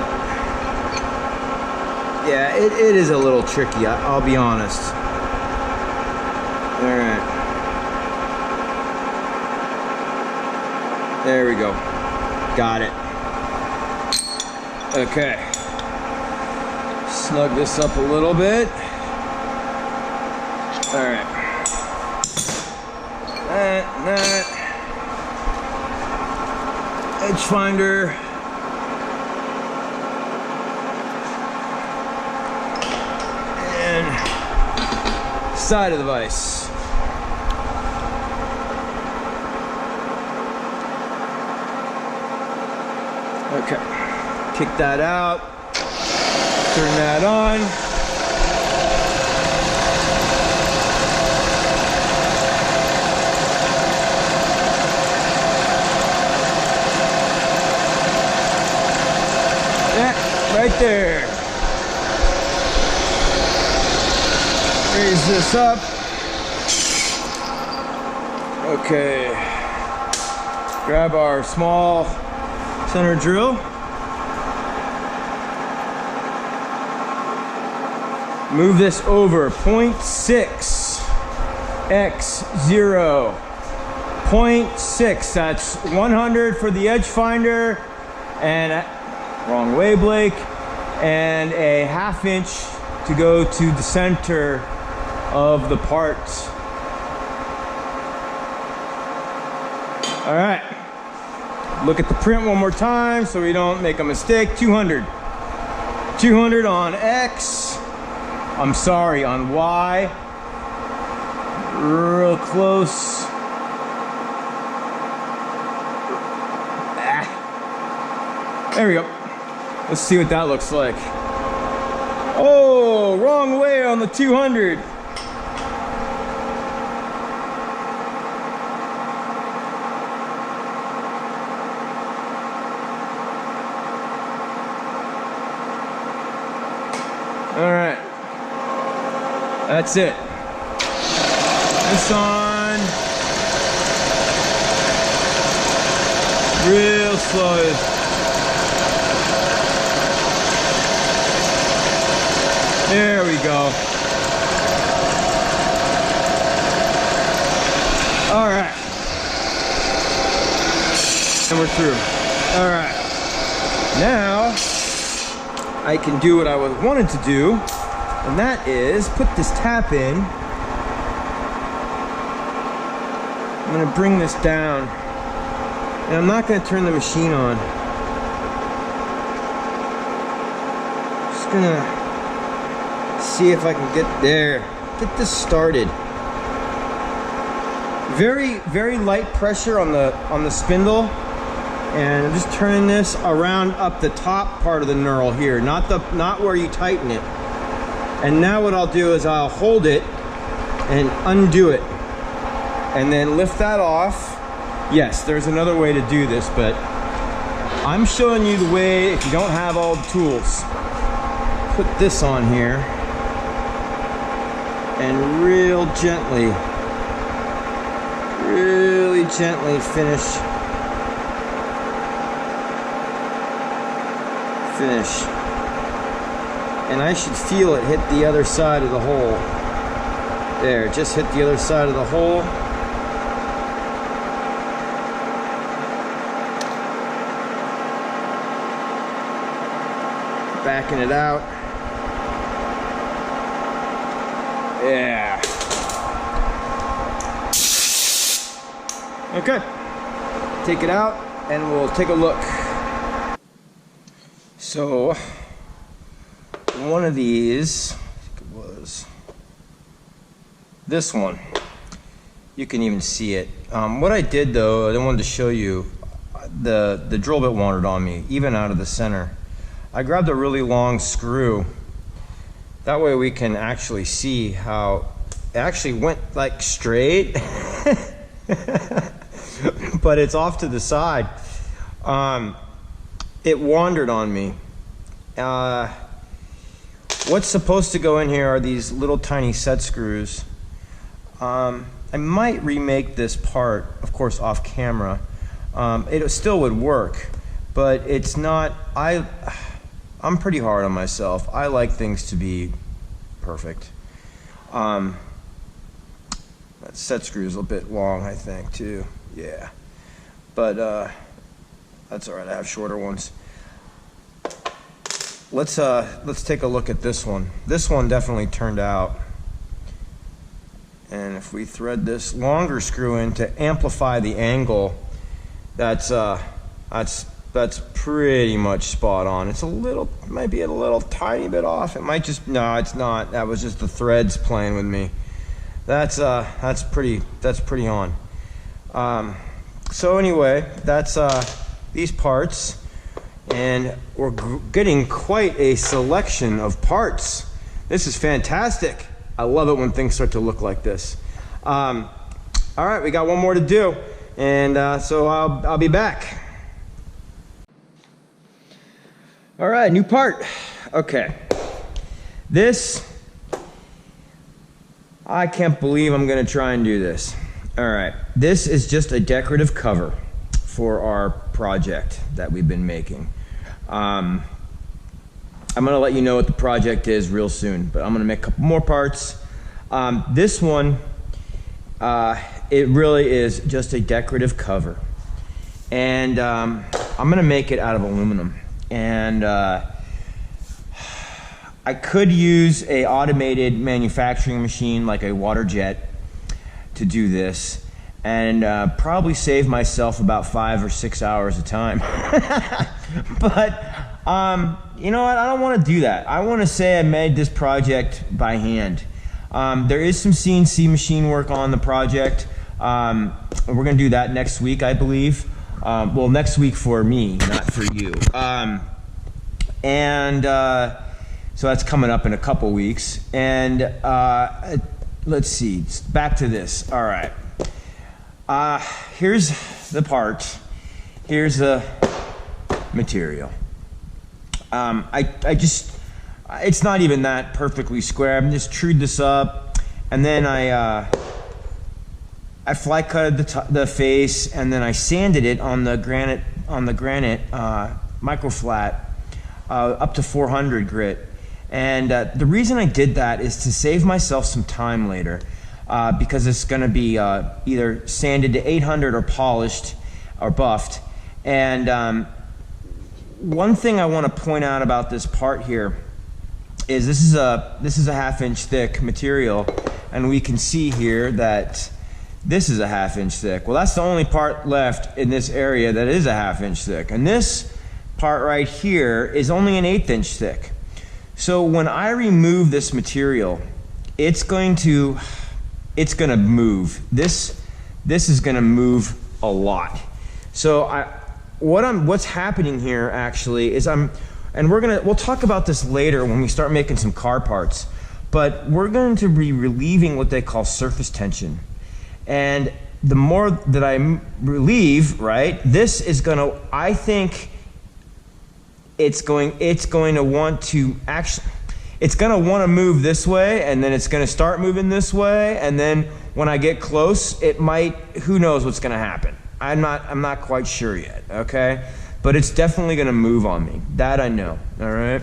yeah, it is a little tricky, I'll be honest. All right. There we go. Got it. Okay. Snug this up a little bit. All right. That. Edge finder. And side of the vise. Okay. Kick that out. Turn that on. Yeah, right there. Raise this up. Okay. Grab our small center drill. Move this over 0.6 x 0. 0.6. That's 100 for the edge finder, and wrong way, Blake, and a 1/2 inch to go to the center of the part. All right. Look at the print one more time so we don't make a mistake. 200. 200 on X. I'm sorry, on Y. Real close. There we go. Let's see what that looks like. Oh, wrong way on the 200. All right. That's it. This on. Real slow. There we go. All right. And we're through. All right. Now I can do what I wanted to do, and that is put this tap in. I'm gonna bring this down, and I'm not gonna turn the machine on. Just gonna see if I can get this started. Very, very light pressure on the spindle, and I'm just turning this around up the top part of the knurl here, not where you tighten it. And now what I'll do is I'll hold it and undo it, and then lift that off. Yes, there's another way to do this, but I'm showing you the way if you don't have all the tools. Put this on here and really gently finish. And I should feel it hit the other side of the hole. There, just hit the other side of the hole. Backing it out. Yeah. Okay. Take it out and we'll take a look. So, one of these, I think it was this one. You can even see it. What I did though, I wanted to show you, the drill bit wandered on me, even out of the center. I grabbed a really long screw. That way we can actually see how it actually went like straight, but it's off to the side. It wandered on me. What's supposed to go in here are these little tiny set screws. I might remake this part, of course, off camera. It still would work, but it's not. I'm pretty hard on myself. I like things to be perfect. That set screw is a bit long, I think, too. Yeah, but that's all right. I have shorter ones. Let's take a look at this one. This one definitely turned out. And if we thread this longer screw in to amplify the angle, that's pretty much spot on. It's a little, might be a little tiny bit off. It might just, no, it's not. That was just the threads playing with me. That's pretty on. So anyway, that's these parts, and we're getting quite a selection of parts. This is fantastic. I love it when things start to look like this. All right, we got one more to do, and so I'll be back. All right, new part. Okay, this, I can't believe I'm gonna try and do this. All right, this is just a decorative cover for our project that we've been making. I'm gonna let you know what the project is real soon, but I'm gonna make a couple more parts. This one, it really is just a decorative cover. And I'm gonna make it out of aluminum. And I could use a automated manufacturing machine like a water jet to do this, and probably save myself about 5 or 6 hours of time. But you know what, I don't want to do that. I want to say I made this project by hand. There is some CNC machine work on the project. We're going to do that next week, I believe. Well, next week for me, not for you. So that's coming up in a couple weeks. And let's see, back to this. All right. Here's the parts. Here's the material. It's not even that perfectly square. I'm just trued this up, and then I fly cutted the face, and then I sanded it on the granite micro flat up to 400 grit. And the reason I did that is to save myself some time later, because it's going to be either sanded to 800 or polished or buffed. And one thing I want to point out about this part here is this is a 1/2 inch thick material, and we can see here that this is a 1/2 inch thick. Well, that's the only part left in this area that is a 1/2 inch thick, and this part right here is only an 1/8 inch thick. So when I remove this material, it's going to move. This is going to move a lot. So what's happening here actually is we'll talk about this later when we start making some car parts, but we're going to be relieving what they call surface tension. And the more that I relieve, right, this is going to, I think, it's going to want to actually, it's going to want to move this way, and then it's going to start moving this way, and then when I get close, it might, who knows what's going to happen. I'm not quite sure yet, okay? But it's definitely going to move on me. That I know, all right?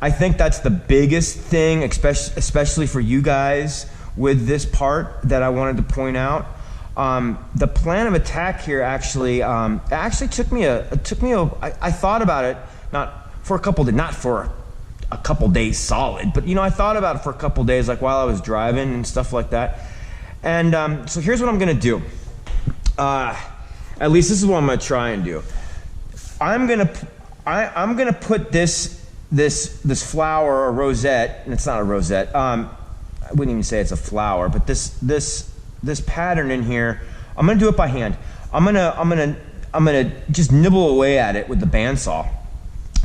I think that's the biggest thing, especially for you guys with this part that I wanted to point out. The plan of attack here actually, took me I thought about it, not for a couple days solid, but I thought about it for a couple days, like while I was driving and stuff like that. And so here's what I'm gonna do. At least this is what I'm gonna try and do. I'm gonna put this flower or rosette, and it's not a rosette. I wouldn't even say it's a flower, but this pattern in here, I'm gonna do it by hand. I'm gonna just nibble away at it with the bandsaw,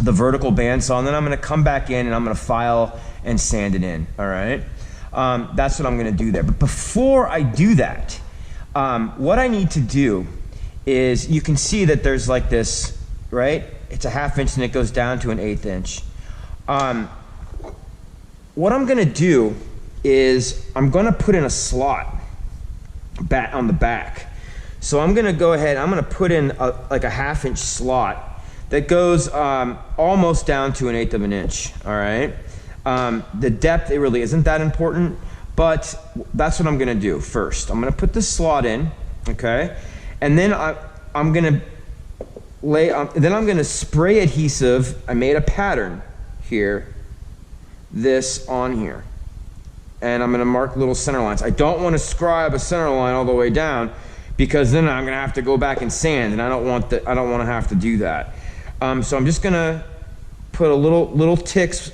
the vertical bandsaw, and then I'm gonna come back in and I'm gonna file and sand it in. All right, that's what I'm gonna do there. But before I do that, what I need to do is, you can see that there's like this, right? It's a 1/2 inch and it goes down to an 1/8 inch. What I'm gonna do is I'm gonna put in a slot on the back. So I'm gonna go ahead, I'm gonna put in like a 1/2 inch slot that goes almost down to an 1/8 of an inch, all right? The depth, it really isn't that important, but that's what I'm gonna do first. I'm gonna put this slot in, okay? And then I'm gonna then I'm gonna spray adhesive. I made a pattern here, this on here. And I'm gonna mark little center lines. I don't wanna scribe a center line all the way down, because then I'm gonna have to go back and sand, and I don't wanna have to do that. So I'm just gonna put a little ticks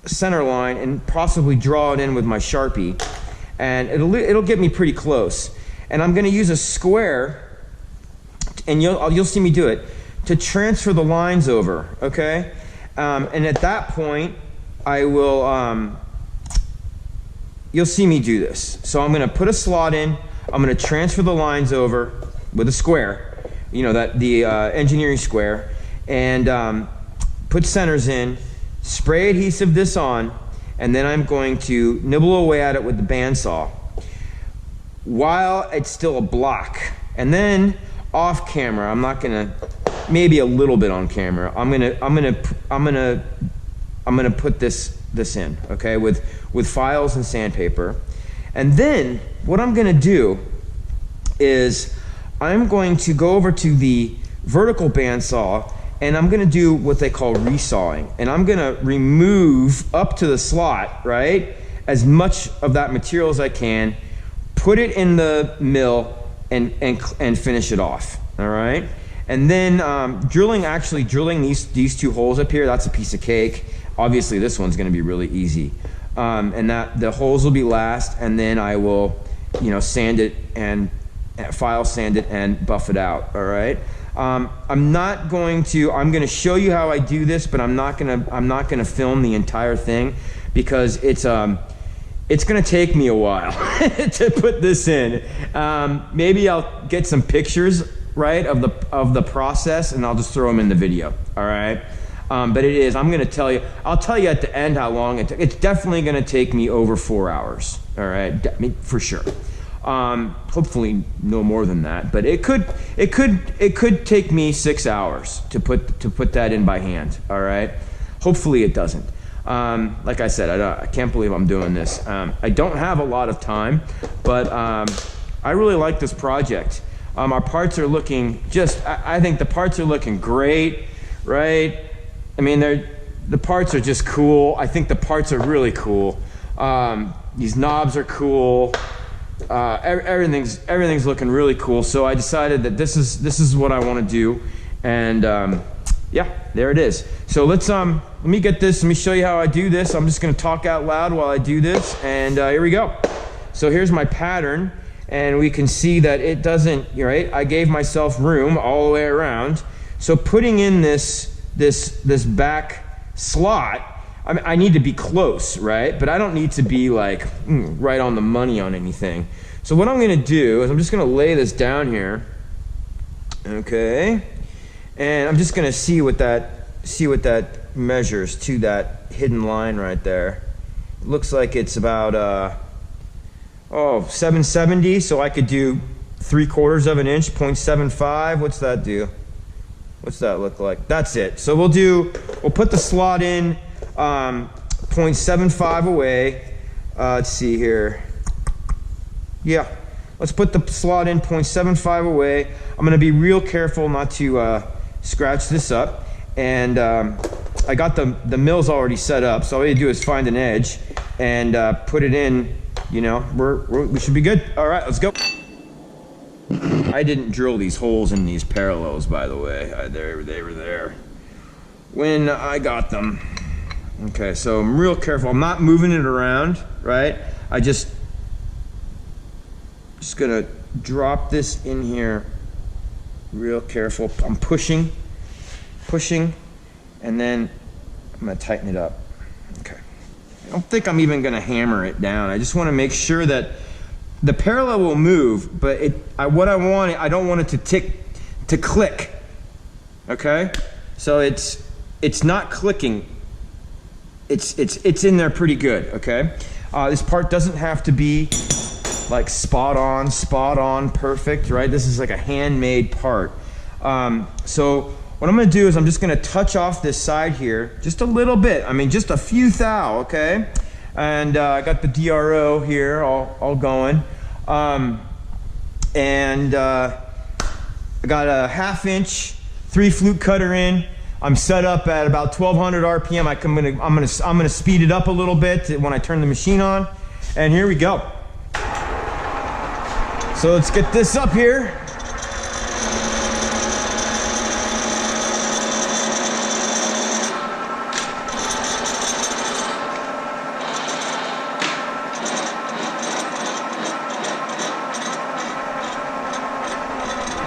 center line and possibly draw it in with my Sharpie, and it'll get me pretty close. And I'm gonna use a square, and you'll see me do it, to transfer the lines over, okay? And at that point, I will, you'll see me do this. So I'm gonna put a slot in, I'm gonna transfer the lines over with a square, the engineering square, and put centers in, spray adhesive this on, and then I'm going to nibble away at it with the bandsaw while it's still a block. And then off camera, I'm not gonna, maybe a little bit on camera, I'm gonna put this in, okay, with files and sandpaper. And then what I'm gonna do is I'm going to go over to the vertical bandsaw, and I'm gonna do what they call resawing. And I'm gonna remove up to the slot, right, as much of that material as I can, put it in the mill, and finish it off, all right? And then drilling these two holes up here, that's a piece of cake. Obviously this one's gonna be really easy. And that the holes will be last, and then I will, sand it and file sand it and buff it out, all right? I'm gonna show you how I do this, but I'm not gonna film the entire thing, because it's gonna take me a while to put this in. Maybe I'll get some pictures, right, of the process, and I'll just throw them in the video, all right? But I'll tell you at the end how long it took. It's definitely gonna take me over 4 hours, all right, for sure. Hopefully no more than that, but it could take me 6 hours to put that in by hand, all right? Hopefully it doesn't. Like I said, I can't believe I'm doing this. I don't have a lot of time, but I really like this project. Our parts are looking I think the parts are looking great, right? I mean, the parts are just cool. I think the parts are really cool. These knobs are cool. Everything's looking really cool. So I decided that this is what I want to do, and yeah, there it is. So let me get this. Let me show you how I do this. I'm just going to talk out loud while I do this, and here we go. So here's my pattern, and we can see that it doesn't, right? I gave myself room all the way around. So putting in this back slot, I need to be close, right? But I don't need to be like right on the money on anything. So what I'm gonna do is I'm just gonna lay this down here, okay? And I'm just gonna see what that measures to that hidden line right there. It looks like it's about 770, so I could do 3/4 of an inch, 0.75. What's that do? What's that look like? That's it. So we'll put the slot in 0.75 away. Let's see here. Yeah, let's put the slot in 0.75 away. I'm gonna be real careful not to scratch this up. And I got the mills already set up, so all you do is find an edge and put it in. You know, we should be good. All right, let's go. I didn't drill these holes in these parallels, by the way. They were there when I got them. Okay, so I'm real careful. I'm not moving it around, right? I just gonna drop this in here real careful. I'm pushing, and then I'm gonna tighten it up. Okay. I don't think I'm even gonna hammer it down. I just wanna make sure that the parallel will move, but I don't want it to click. Okay? So it's not clicking. It's in there pretty good, okay? This part doesn't have to be like spot on, perfect, right? This is like a handmade part. So what I'm gonna do is I'm just gonna touch off this side here, just a little bit. I mean, just a few thou, okay? And I got the DRO here all going. And I got a 1/2 inch 3 flute cutter in. I'm set up at about 1200 RPM. I'm gonna speed it up a little bit when I turn the machine on. And here we go. So let's get this up here.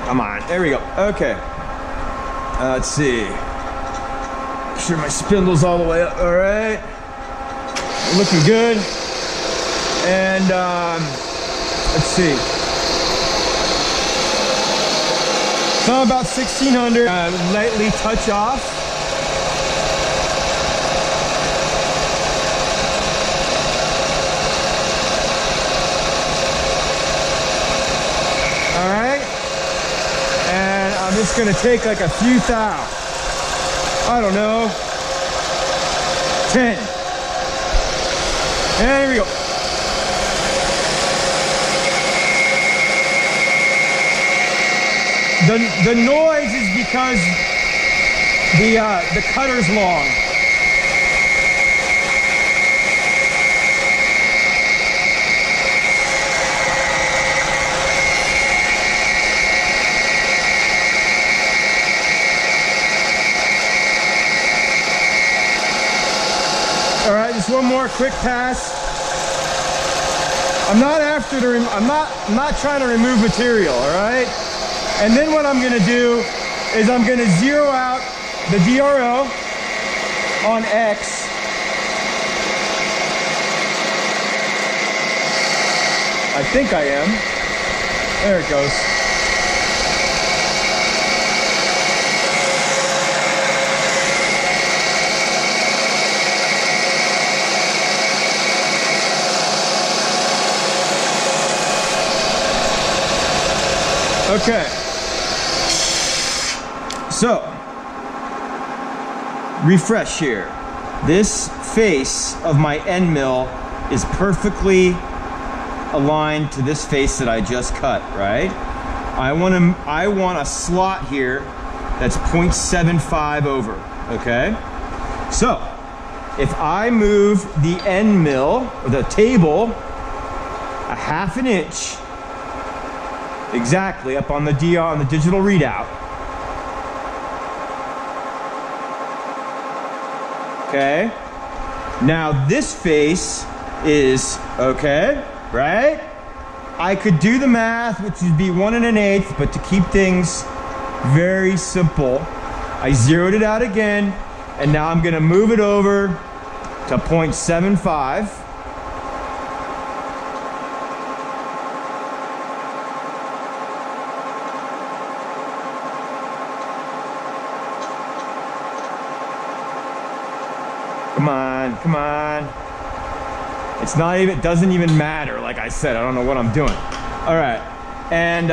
Come on, there we go. Okay. Let's see. Make sure my spindle's all the way up. All right. Looking good. And let's see. So I'm about 1600. Lightly touch off. All right. And I'm just gonna take like a few thou. I don't know. 10. And here we go. The noise is because the cutter's long. All right, just one more quick pass. I'm not trying to remove material, all right? And then what I'm gonna do is I'm gonna zero out the DRO on X. I think I am. There it goes. Okay. So, refresh here. This face of my end mill is perfectly aligned to this face that I just cut, right? I want a slot here that's 0.75 over, okay? So, if I move the end mill, or the table, a 1/2 inch, exactly up on the DR, on the digital readout, okay? Now this face is okay, right? I could do the math, which would be 1 1/8, but to keep things very simple, I zeroed it out again, and now I'm gonna move it over to 0.75. Come on, come on. It's not even, it doesn't even matter. Like I said, I don't know what I'm doing. All right, and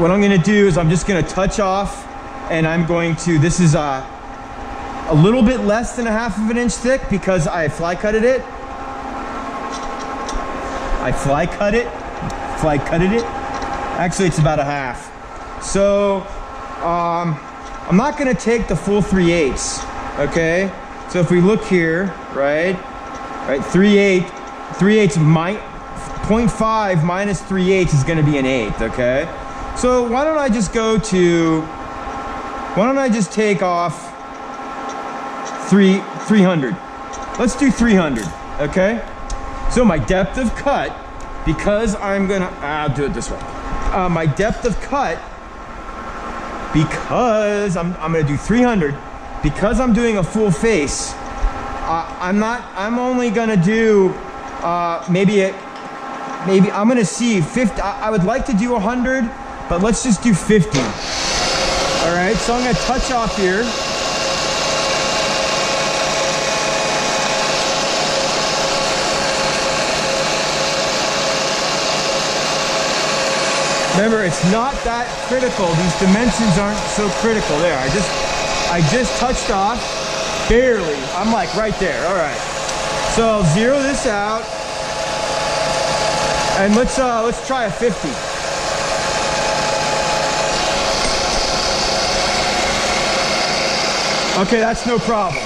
what I'm gonna do is I'm just gonna touch off, and I'm going to, this is a little bit less than 1/2 of an inch thick because I fly cutted it. Actually, it's about 1/2. So, I'm not gonna take the full 3/8, okay? So if we look here, right, 3/8 might, 0.5 minus 3/8 is gonna be an 1/8, okay? So why don't I just take off 300. Let's do 300, okay? So my depth of cut, because I'll do it this way. My depth of cut, because I'm gonna do 300, because I'm doing a full face, I'm only gonna do, maybe I'm gonna see 50, I would like to do 100, but let's just do 50. All right, so I'm gonna touch off here. Remember, it's not that critical. These dimensions aren't so critical. There, I just touched off, barely. I'm like right there, all right. So I'll zero this out, and let's try a 50. Okay, that's no problem.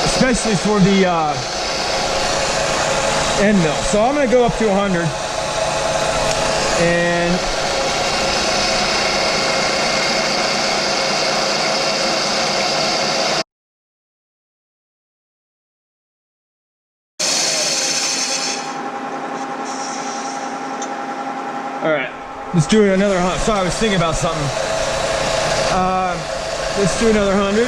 Especially for the end mill. So I'm gonna go up to 100. And all right, let's do another 100. Sorry, I was thinking about something. Let's do another 100.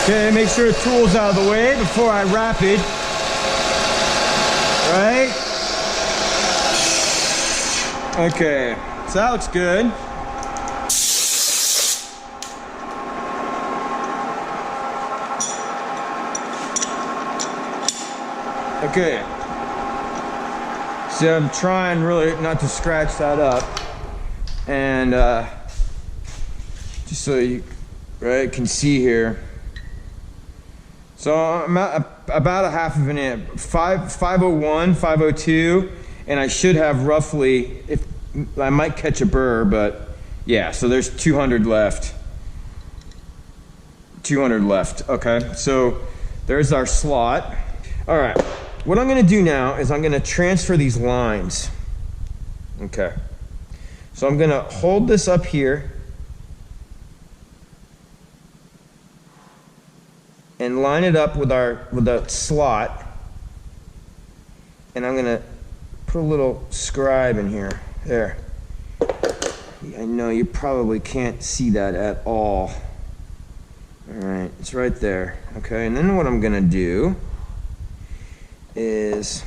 Okay, make sure the tool's out of the way before I wrap it. Right? Okay, so that looks good. Okay. So I'm trying really not to scratch that up. And just so you can see here. So I'm at about 1/2 of an inch, 501, 502, and I should have roughly, if I might catch a burr, but yeah, so there's 200 left. 200 left, okay? So there's our slot. All right, what I'm gonna do now is I'm gonna transfer these lines, okay? So I'm gonna hold this up here and line it up with the slot, and I'm gonna put a little scribe in here. There. I know you probably can't see that at all. All right, it's right there. Okay, and then what I'm gonna do is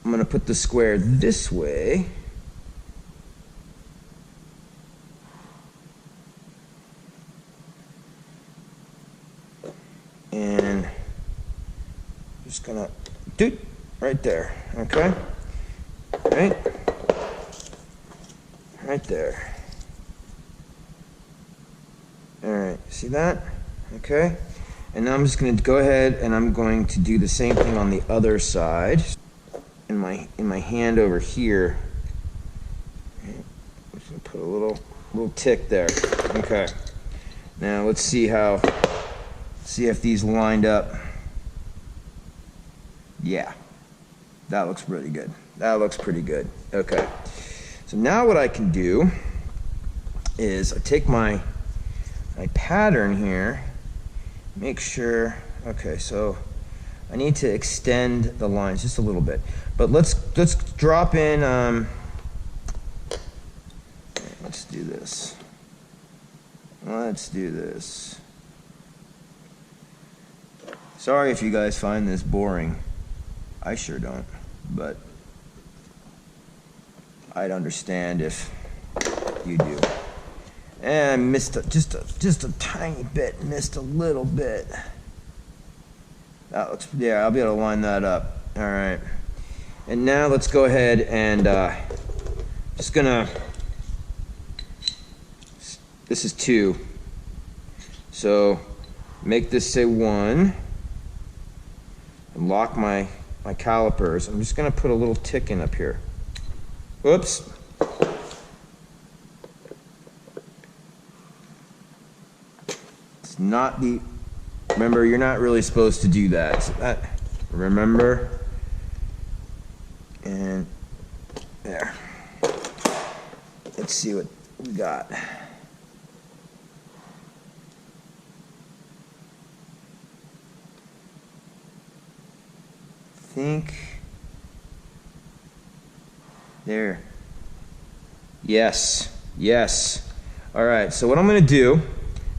I'm gonna put the square this way. And just gonna do right there, okay? Right there. All right, see that? Okay. And now I'm just gonna go ahead and I'm going to do the same thing on the other side. In my hand over here. I'm just gonna put a little tick there. Okay. Now let's see if these lined up. Yeah, that looks pretty good. That looks pretty good. Okay, so now what I can do is I take my pattern here, make sure, okay, so I need to extend the lines just a little bit, but let's drop in, let's do do this. Let's do this. Sorry if you guys find this boring. I sure don't, but I'd understand if you do. And I missed just a tiny bit, missed a little bit. That looks, yeah, I'll be able to line that up. All right. And now let's go ahead and just gonna, this is 2. So make this say 1. And lock my calipers. I'm just gonna put a little tick in up here. Whoops. It's not the, remember, you're not really supposed to do that. So that, remember? And there. Let's see what we got. Think there. Yes, yes. All right, so what I'm going to do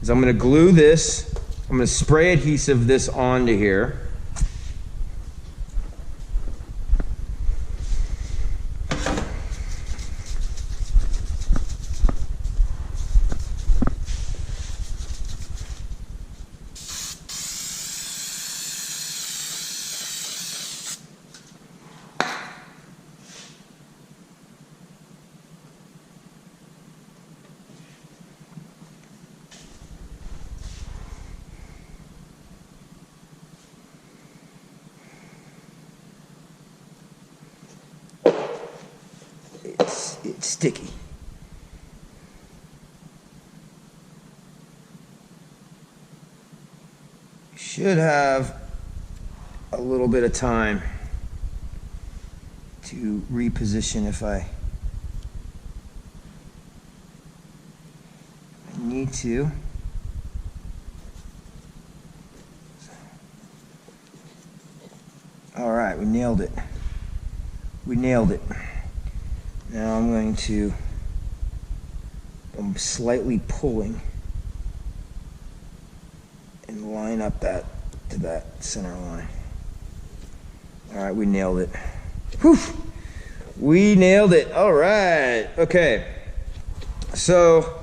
is I'm going to glue this. I'm going to spray adhesive this onto here. It's sticky. Should have a little bit of time to reposition if I need to. All right, we nailed it. We nailed it. Now I'm going to, I'm slightly pulling and line up that to that center line. All right, we nailed it. Whew! We nailed it. All right. Okay. So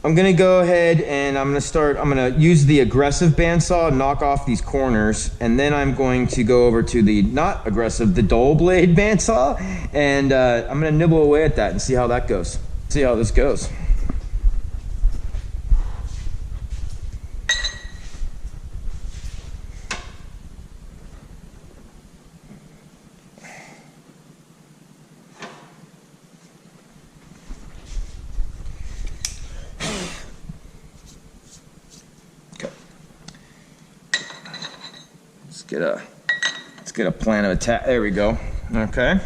I'm gonna go ahead and I'm gonna use the aggressive bandsaw, knock off these corners, and then I'm going to go over to the not aggressive, the dull blade bandsaw, and I'm gonna nibble away at that and see how that goes. See how this goes. Let's get a plan of attack. There we go. Okay.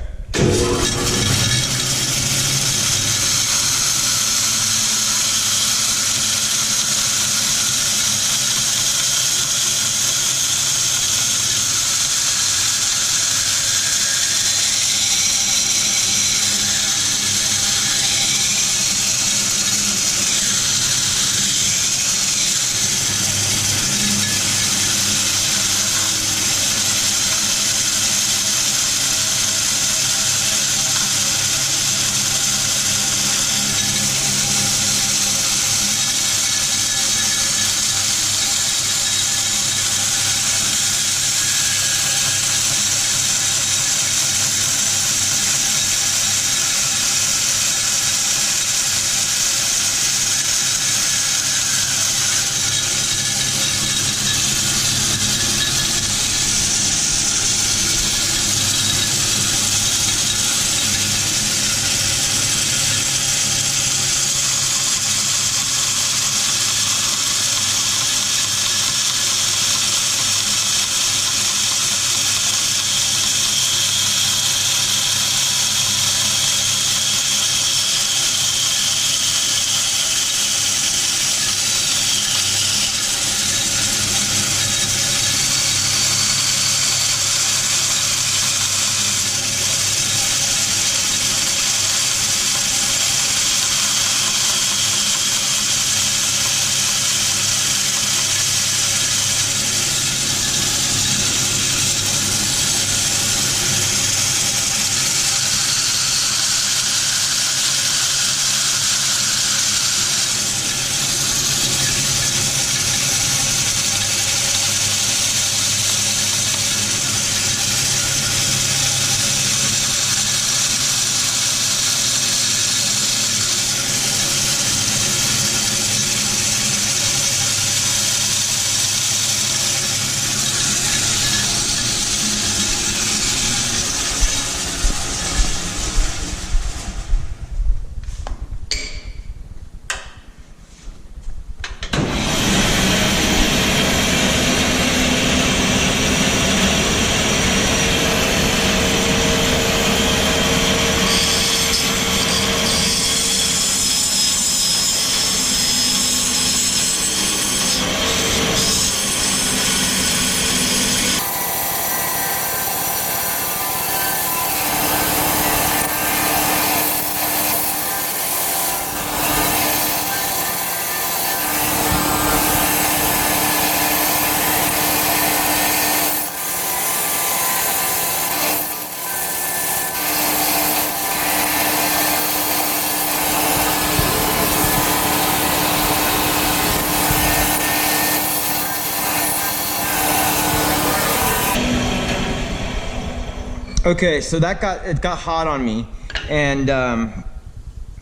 Okay, so it got hot on me, and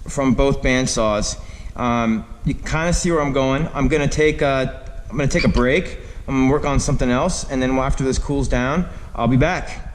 from both bandsaws. You kind of see where I'm going. I'm gonna take a break. I'm gonna work on something else, and then after this cools down, I'll be back.